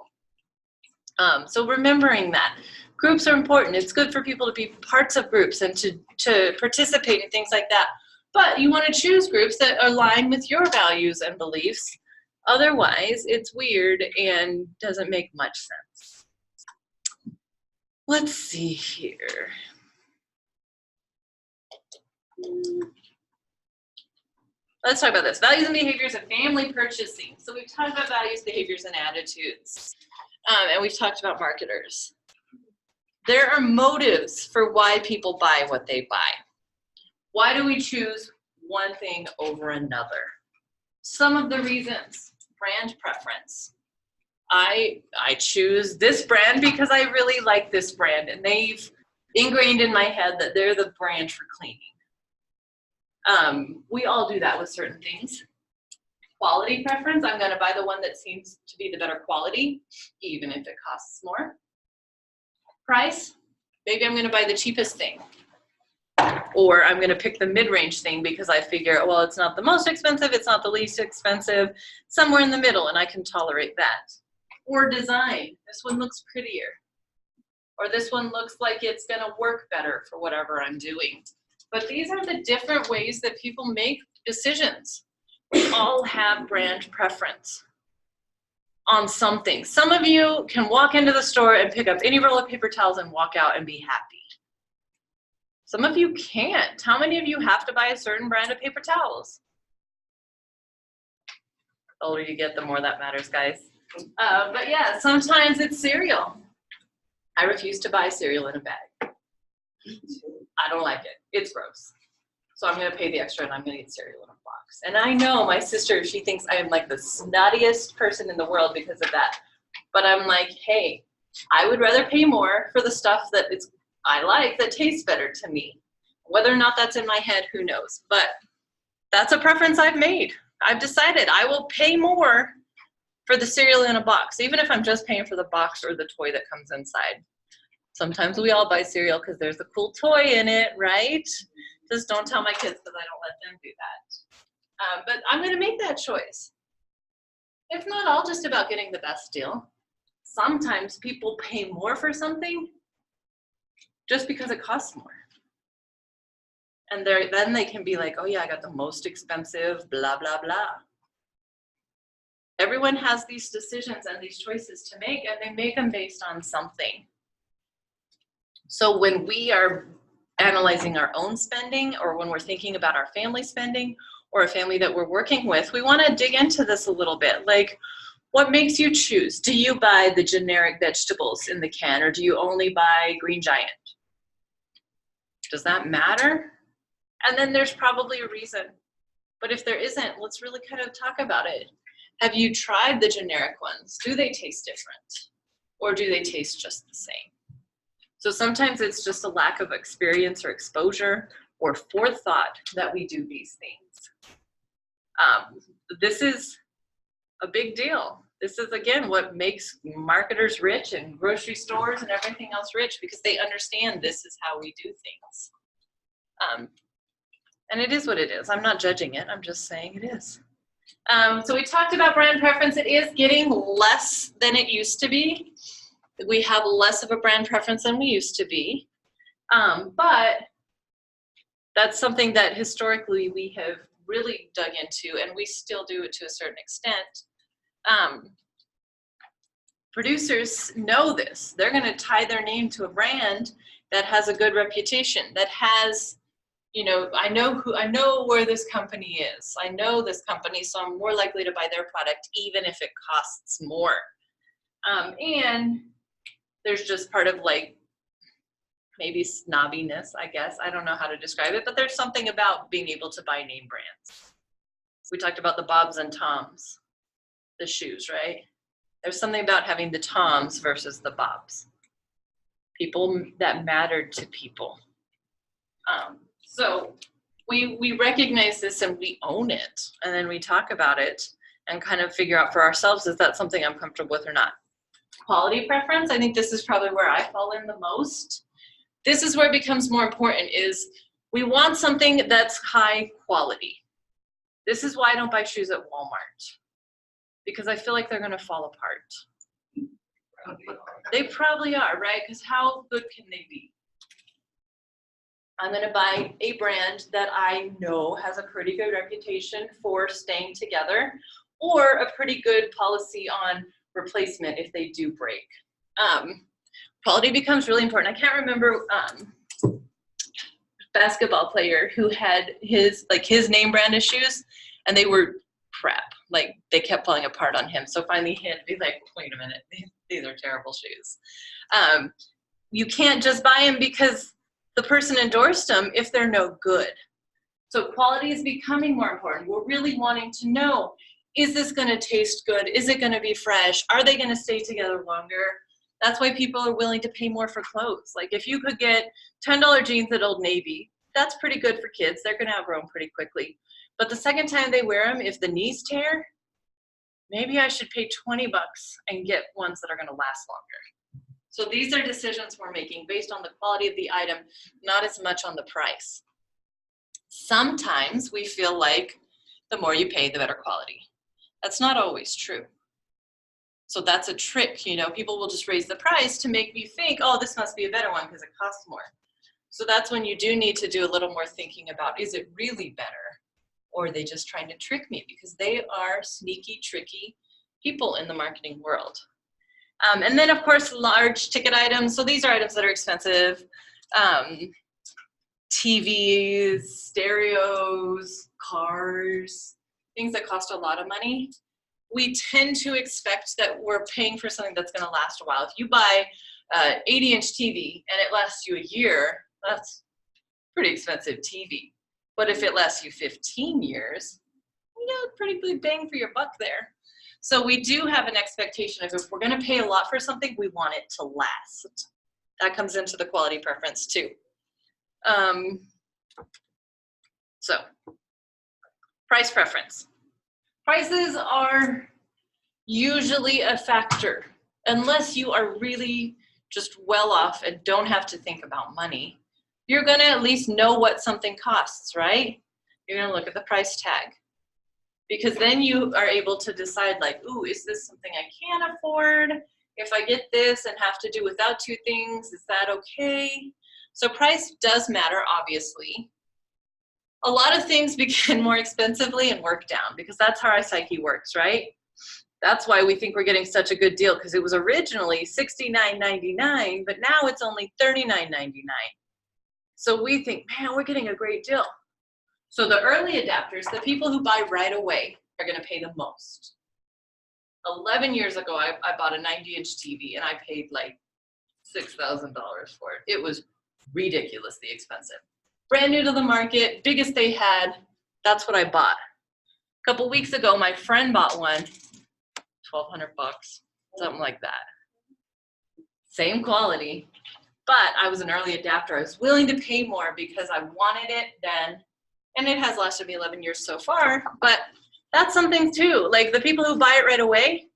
So remembering that groups are important. It's good for people to be parts of groups and to participate in things like that. But you want to choose groups that align with your values and beliefs. Otherwise, it's weird and doesn't make much sense. Let's see here. Let's talk about this. Values and behaviors of family purchasing. So we've talked about values, behaviors, and attitudes. And we've talked about marketers. There are motives for why people buy what they buy. Why do we choose one thing over another? Some of the reasons. brand preference. I choose this brand because I really like this brand, and they've ingrained in my head that they're the brand for cleaning. We all do that with certain things. Quality preference, I'm gonna buy the one that seems to be the better quality, even if it costs more. Price, maybe I'm gonna buy the cheapest thing. Or I'm gonna pick the mid-range thing because I figure, well, it's not the most expensive, it's not the least expensive, somewhere in the middle, and I can tolerate that. Or design, this one looks prettier. Or this one looks like it's gonna work better for whatever I'm doing. But these are the different ways that people make decisions. We all have brand preference on something. Some of you can walk into the store and pick up any roll of paper towels and walk out and be happy. Some of you can't. How many of you have to buy a certain brand of paper towels? The older you get, the more that matters, guys. But yeah, sometimes it's cereal. I refuse to buy cereal in a bag. I don't like it. It's gross. So I'm gonna pay the extra and I'm gonna get cereal in a box. And I know my sister, she thinks I am like the snottiest person in the world because of that. But I'm like, hey, I would rather pay more for the stuff that I like that tastes better to me. Whether or not that's in my head, who knows? But that's a preference I've made. I've decided I will pay more for the cereal in a box, even if I'm just paying for the box or the toy that comes inside. Sometimes we all buy cereal because there's a cool toy in it, right? Just don't tell my kids because I don't let them do that. But I'm gonna make that choice. It's not all just about getting the best deal. Sometimes people pay more for something just because it costs more. And then they can be like, oh yeah, I got the most expensive, blah, blah, blah. Everyone has these decisions and these choices to make, and they make them based on something. So when we are analyzing our own spending, or when we're thinking about our family spending, or a family that we're working with, we want to dig into this a little bit. Like, what makes you choose? Do you buy the generic vegetables in the can, or do you only buy Green Giant? Does that matter? And then there's probably a reason. But if there isn't, let's really kind of talk about it. Have you tried the generic ones? Do they taste different? Or do they taste just the same? So sometimes it's just a lack of experience or exposure or forethought that we do these things. This is a big deal. This is, again, what makes marketers rich and grocery stores and everything else rich, because they understand this is how we do things. And it is what it is. I'm not judging it. I'm just saying it is. So we talked about brand preference. It is getting less than it used to be. We have less of a brand preference than we used to be. But that's something that historically we have really dug into, and we still do it to a certain extent. Producers know this. They're going to tie their name to a brand that has a good reputation, that has, you know, I know where this company is. I know this company, so I'm more likely to buy their product even if it costs more. And there's just part of, like, maybe snobbiness, I guess. I don't know how to describe it, but there's something about being able to buy name brands. We talked about the Bobs and Toms, the shoes, right? There's something about having the Toms versus the Bobs. People that mattered to people. So we recognize this and we own it, and then we talk about it and kind of figure out for ourselves, is that something I'm comfortable with or not? Quality preference, I think this is probably where I fall in the most. This is where it becomes more important, is we want something that's high quality. This is why I don't buy shoes at Walmart, because I feel like they're gonna fall apart. They probably are, right? Because how good can they be? I'm gonna buy a brand that I know has a pretty good reputation for staying together, or a pretty good policy on replacement if they do break. Quality becomes really important. I can't remember basketball player who had his name brand of shoes, and they were crap. Like, they kept falling apart on him. So finally he had to be like, wait a minute, these are terrible shoes. You can't just buy them because the person endorsed them if they're no good. So quality is becoming more important. We're really wanting to know, is this gonna taste good? Is it gonna be fresh? Are they gonna stay together longer? That's why people are willing to pay more for clothes. Like if you could get $10 jeans at Old Navy, that's pretty good for kids. They're gonna outgrow them pretty quickly. But the second time they wear them, if the knees tear, maybe I should pay 20 bucks and get ones that are gonna last longer. So these are decisions we're making based on the quality of the item, not as much on the price. Sometimes we feel like the more you pay, the better quality. That's not always true. So that's a trick, you know, people will just raise the price to make you think, oh, this must be a better one because it costs more. So that's when you do need to do a little more thinking about, is it really better? Or are they just trying to trick me? Because they are sneaky, tricky people in the marketing world. And then of course, large ticket items. So these are items that are expensive. TVs, stereos, cars, things that cost a lot of money. We tend to expect that we're paying for something that's gonna last a while. If you buy an 80-inch TV and it lasts you a year, that's pretty expensive TV. But if it lasts you 15 years, you know, pretty big bang for your buck there. So we do have an expectation of if we're gonna pay a lot for something, we want it to last. That comes into the quality preference too. So, price preference. Prices are usually a factor, unless you are really just well off and don't have to think about money. You're gonna at least know what something costs, right? You're gonna look at the price tag. Because then you are able to decide like, ooh, is this something I can afford? If I get this and have to do without two things, is that okay? So price does matter, obviously. A lot of things begin more expensively and work down because that's how our psyche works, right? That's why we think we're getting such a good deal because it was originally $69.99, but now it's only $39.99. So we think, man, we're getting a great deal. So the early adapters, the people who buy right away, are gonna pay the most. 11 years ago, I bought a 90-inch TV and I paid like $6,000 for it. It was ridiculously expensive. Brand new to the market, biggest they had, that's what I bought. A couple weeks ago, my friend bought one, 1,200 bucks, something like that. Same quality, but I was an early adapter. I was willing to pay more because I wanted it then, and it has lasted me 11 years so far, but that's something too. Like the people who buy it right away,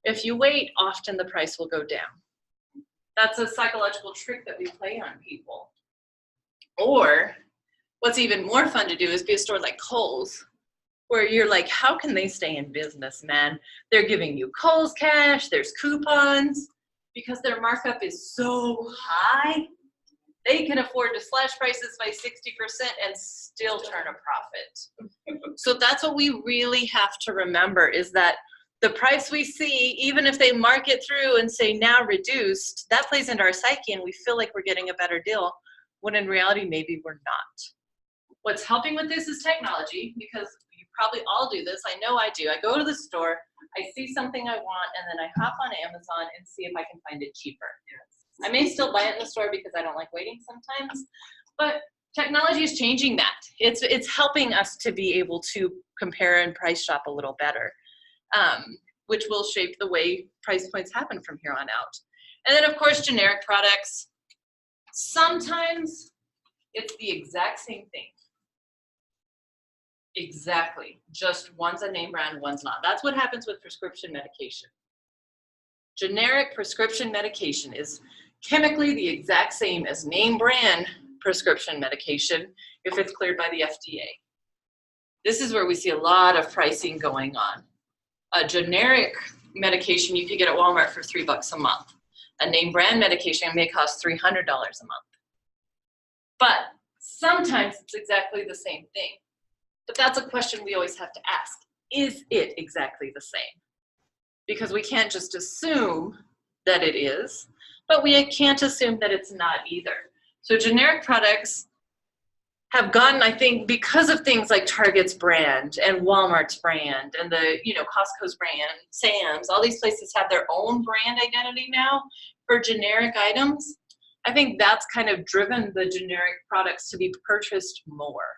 if you wait, often the price will go down. That's a psychological trick that we play on people. Or what's even more fun to do is be a store like Kohl's, where you're like, how can they stay in business, man? They're giving you Kohl's cash, there's coupons, because their markup is so high, they can afford to slash prices by 60% and still turn a profit. So that's what we really have to remember is that the price we see, even if they mark it through and say now reduced, that plays into our psyche and we feel like we're getting a better deal, when in reality, maybe we're not. What's helping with this is technology, because you probably all do this. I know I do. I go to the store, I see something I want, and then I hop on Amazon and see if I can find it cheaper. I may still buy it in the store because I don't like waiting sometimes, but technology is changing that. It's helping us to be able to compare and price shop a little better, which will shape the way price points happen from here on out. And then of course, generic products. Sometimes it's the exact same thing. Exactly, just one's a name brand, one's not. That's what happens with prescription medication. Generic prescription medication is chemically the exact same as name brand prescription medication if it's cleared by the FDA. This is where we see a lot of pricing going on. A generic medication you could get at Walmart for $3 a month. A name brand medication may cost $300 a month. But sometimes it's exactly the same thing. But that's a question we always have to ask. Is it exactly the same? Because we can't just assume that it is, but we can't assume that it's not either. So generic products have gotten, I think, because of things like Target's brand and Walmart's brand and the, Costco's brand, Sam's, all these places have their own brand identity now for generic items. I think that's kind of driven the generic products to be purchased more.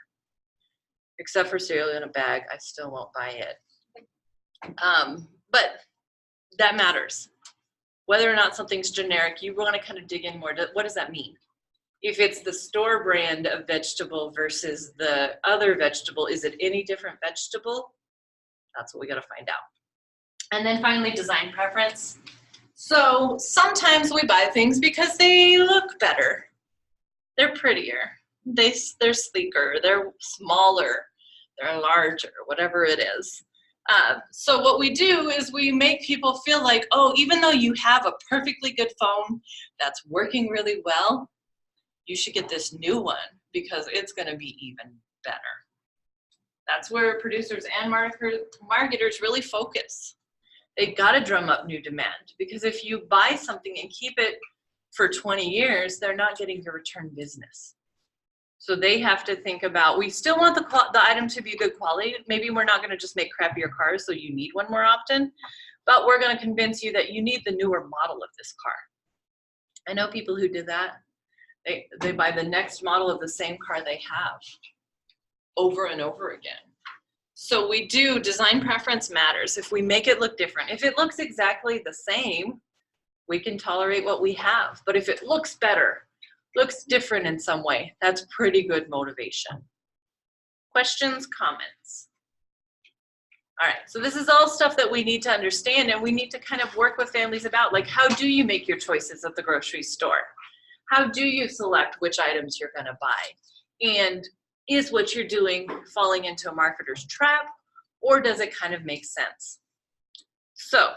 Except for cereal in a bag, I still won't buy it. But that matters. Whether or not something's generic, you want to kind of dig in more. What does that mean? If it's the store brand of vegetable versus the other vegetable, is it any different vegetable? That's what we got to find out. And then finally, design preference. So sometimes we buy things because they look better. They're prettier. They're sleeker. They're smaller. They're larger, whatever it is. So what we do is we make people feel like, oh, even though you have a perfectly good phone that's working really well, you should get this new one because it's going to be even better. That's where producers and marketers really focus. They got to drum up new demand, because if you buy something and keep it for 20 years, they're not getting your return business. So they have to think about, we still want the item to be good quality. Maybe we're not going to just make crappier cars so you need one more often, but we're going to convince you that you need the newer model of this car. I know people who do that. They buy the next model of the same car they have over and over again. So we do, design preference matters. If we make it look different, if it looks exactly the same, we can tolerate what we have. But if it looks better, looks different in some way, that's pretty good motivation. Questions, comments? All right, so this is all stuff that we need to understand, and we need to kind of work with families about, like, how do you make your choices at the grocery store? How do you select which items you're gonna buy? And is what you're doing falling into a marketer's trap, or does it kind of make sense? So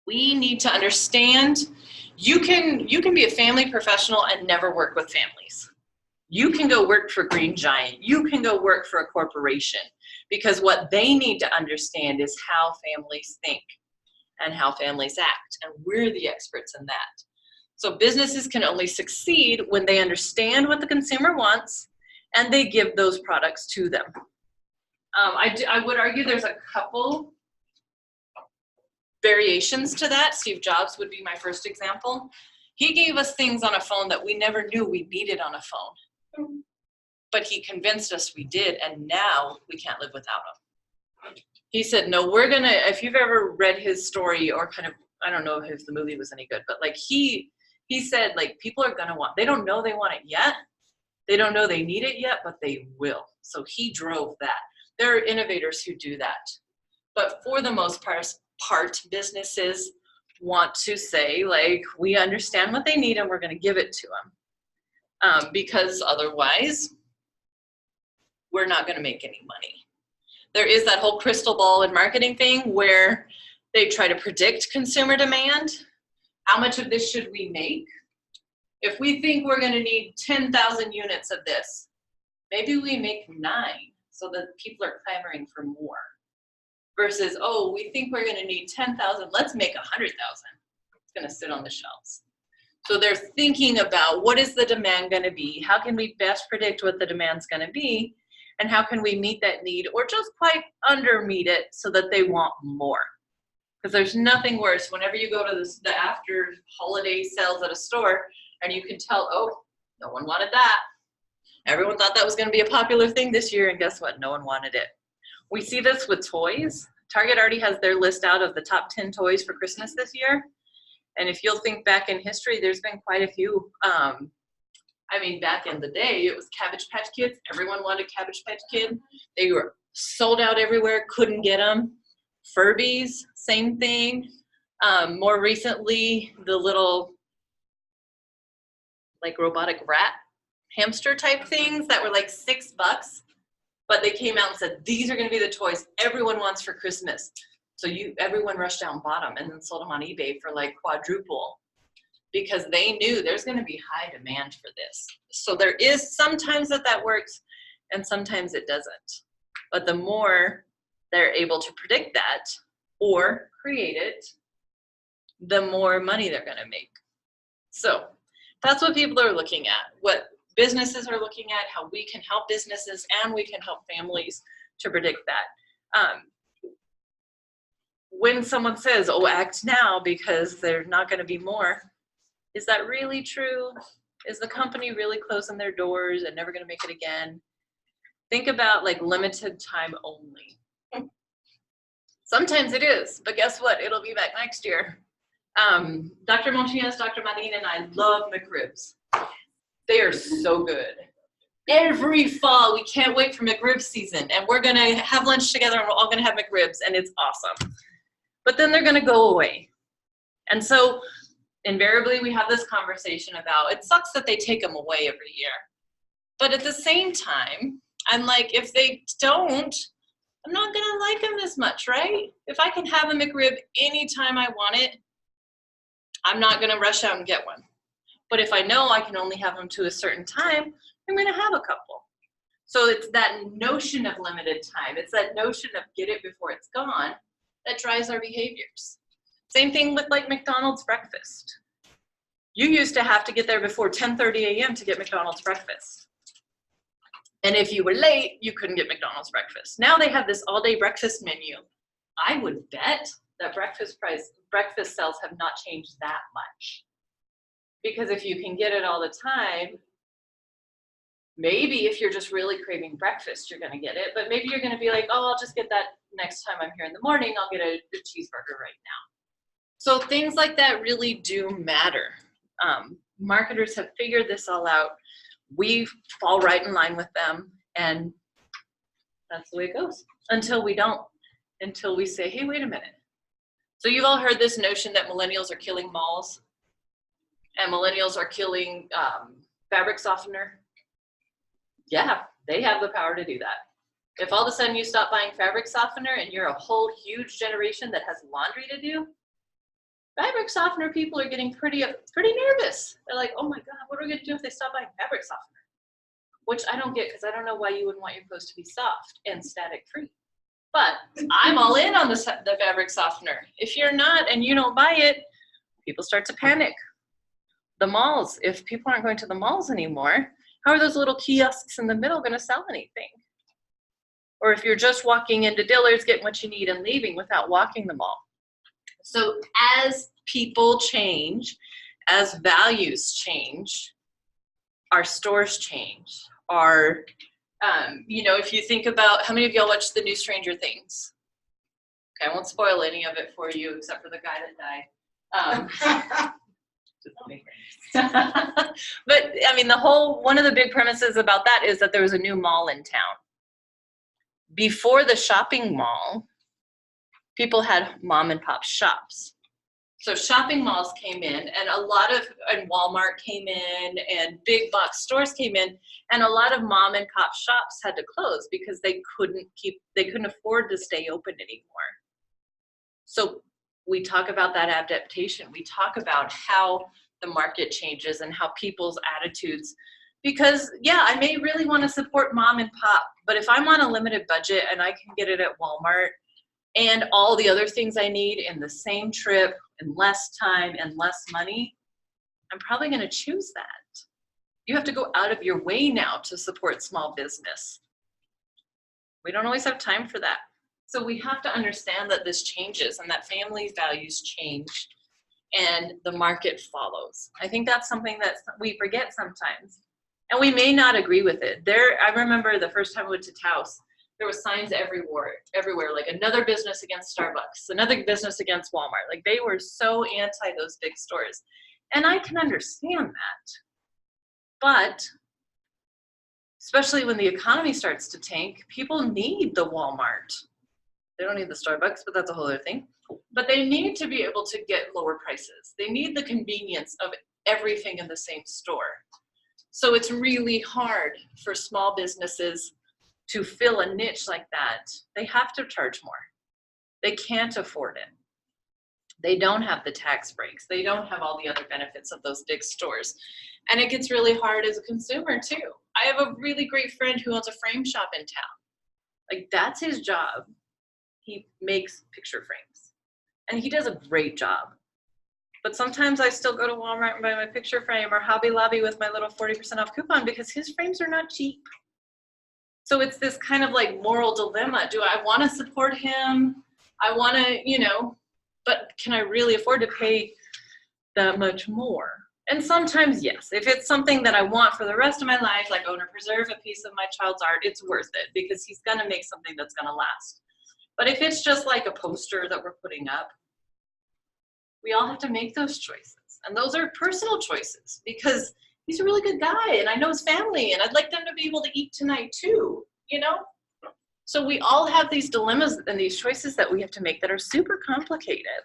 we need to understand, you can be a family professional and never work with families. You can go work for Green Giant. You can go work for a corporation, because what they need to understand is how families think and how families act, and we're the experts in that. So businesses can only succeed when they understand what the consumer wants and they give those products to them. I would argue there's a couple variations to that. Steve Jobs would be my first example. He gave us things on a phone that we never knew we needed on a phone, but he convinced us we did, and now we can't live without them. He said, no, we're gonna, if you've ever read his story, or kind of, I don't know if the movie was any good, but like he said, like, people are gonna want, they don't know they want it yet, they don't know they need it yet, but they will. So he drove that. There are innovators who do that. But for the most part, businesses want to say, like, we understand what they need and we're going to give it to them. Because otherwise, we're not going to make any money. There is that whole crystal ball in marketing thing where they try to predict consumer demand. How much of this should we make? If we think we're going to need 10,000 units of this, maybe we make 9 so that people are clamoring for more. Versus, oh, we think we're going to need 10,000, let's make 100,000. It's going to sit on the shelves. So they're thinking about, what is the demand going to be? How can we best predict what the demand's going to be? And how can we meet that need, or just quite under meet it so that they want more? Because there's nothing worse whenever you go to the after holiday sales at a store and you can tell, oh, no one wanted that. Everyone thought that was going to be a popular thing this year, and guess what? No one wanted it. We see this with toys. Target already has their list out of the top 10 toys for Christmas this year. And if you'll think back in history, there's been quite a few. I mean, back in the day, it was Cabbage Patch Kids. Everyone wanted Cabbage Patch Kid. They were sold out everywhere, couldn't get them. Furbies, same thing. More recently, the little, like, robotic rat hamster type things that were like $6. But they came out and said, these are going to be the toys everyone wants for Christmas. So everyone rushed out and bought them and then sold them on eBay for like quadruple, because they knew there's going to be high demand for this. So there is sometimes that works and sometimes it doesn't. But the more they're able to predict that or create it, the more money they're going to make. So that's what people are looking at. What businesses are looking at, how we can help businesses and we can help families to predict that. When someone says, oh, act now because there's not going to be more, is that really true? Is the company really closing their doors and never going to make it again? Think about, like, limited time only. Sometimes it is, but guess what? It'll be back next year. Dr. Montinas, Dr. Marin, and I love McRibs. They are so good. Every fall, we can't wait for McRib season, and we're gonna have lunch together, and we're all gonna have McRibs, and it's awesome. But then they're gonna go away. And so invariably we have this conversation about, it sucks that they take them away every year. But at the same time, I'm like, if they don't, I'm not gonna like them as much, right? If I can have a McRib anytime I want it, I'm not gonna rush out and get one. But if I know I can only have them to a certain time, I'm gonna have a couple. So it's that notion of limited time. It's that notion of get it before it's gone that drives our behaviors. Same thing with like McDonald's breakfast. You used to have to get there before 10:30 a.m. to get McDonald's breakfast. And if you were late, you couldn't get McDonald's breakfast. Now they have this all-day breakfast menu. I would bet that breakfast sales have not changed that much. Because if you can get it all the time, maybe if you're just really craving breakfast, you're gonna get it. But maybe you're gonna be like, oh, I'll just get that next time I'm here in the morning. I'll get a cheeseburger right now. So things like that really do matter. Marketers have figured this all out. We fall right in line with them, and that's the way it goes until we don't, until we say, hey, wait a minute. So you've all heard this notion that millennials are killing malls and millennials are killing fabric softener. Yeah, they have the power to do that. If all of a sudden you stop buying fabric softener and you're a whole huge generation that has laundry to do, fabric softener people are getting pretty nervous. They're like, oh my God, what are we gonna do if they stop buying fabric softener? Which I don't get, because I don't know why you wouldn't want your clothes to be soft and static free. But I'm all in on the fabric softener. If you're not and you don't buy it, people start to panic. The malls, if people aren't going to the malls anymore, how are those little kiosks in the middle gonna sell anything? Or if you're just walking into Dillard's, getting what you need and leaving without walking the mall. So as people change, as values change, our stores change. Our, if you think about, how many of y'all watched the new Stranger Things? Okay, I won't spoil any of it for you except for the guy that died. But I mean, one of the big premises about that is that there was a new mall in town. Before the shopping mall, people had mom and pop shops. So shopping malls came in, and Walmart came in, and big box stores came in, and a lot of mom and pop shops had to close because they couldn't afford to stay open anymore. So we talk about that adaptation. We talk about how the market changes and how people's attitudes, because yeah, I may really want to support mom and pop, but if I'm on a limited budget and I can get it at Walmart and all the other things I need in the same trip and less time and less money, I'm probably going to choose that. You have to go out of your way now to support small business. We don't always have time for that. So we have to understand that this changes and that family values change and the market follows. I think that's something that we forget sometimes. And we may not agree with it. I remember the first time I went to Taos, there were signs everywhere, like another business against Starbucks, another business against Walmart. Like they were so anti those big stores. And I can understand that. But especially when the economy starts to tank, people need the Walmart. They don't need the Starbucks, but that's a whole other thing. But they need to be able to get lower prices. They need the convenience of everything in the same store. So it's really hard for small businesses to fill a niche like that. They have to charge more. They can't afford it. They don't have the tax breaks. They don't have all the other benefits of those big stores. And it gets really hard as a consumer too. I have a really great friend who owns a frame shop in town. Like that's his job. He makes picture frames and he does a great job. But sometimes I still go to Walmart and buy my picture frame or Hobby Lobby with my little 40% off coupon because his frames are not cheap. So it's this kind of like moral dilemma. Do I want to support him? I want to, but can I really afford to pay that much more? And sometimes, yes. If it's something that I want for the rest of my life, like I want to preserve a piece of my child's art, it's worth it because he's going to make something that's going to last. But if it's just like a poster that we're putting up, we all have to make those choices. And those are personal choices because he's a really good guy and I know his family and I'd like them to be able to eat tonight too, you know? So we all have these dilemmas and these choices that we have to make that are super complicated.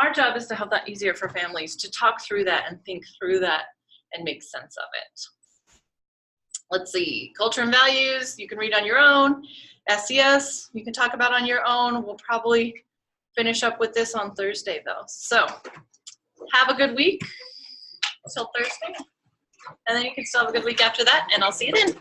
Our job is to have that easier for families to talk through that and think through that and make sense of it. Let's see, culture and values, you can read on your own. SES, you can talk about on your own. We'll probably finish up with this on Thursday though. So have a good week until Thursday. And then you can still have a good week after that and I'll see you then.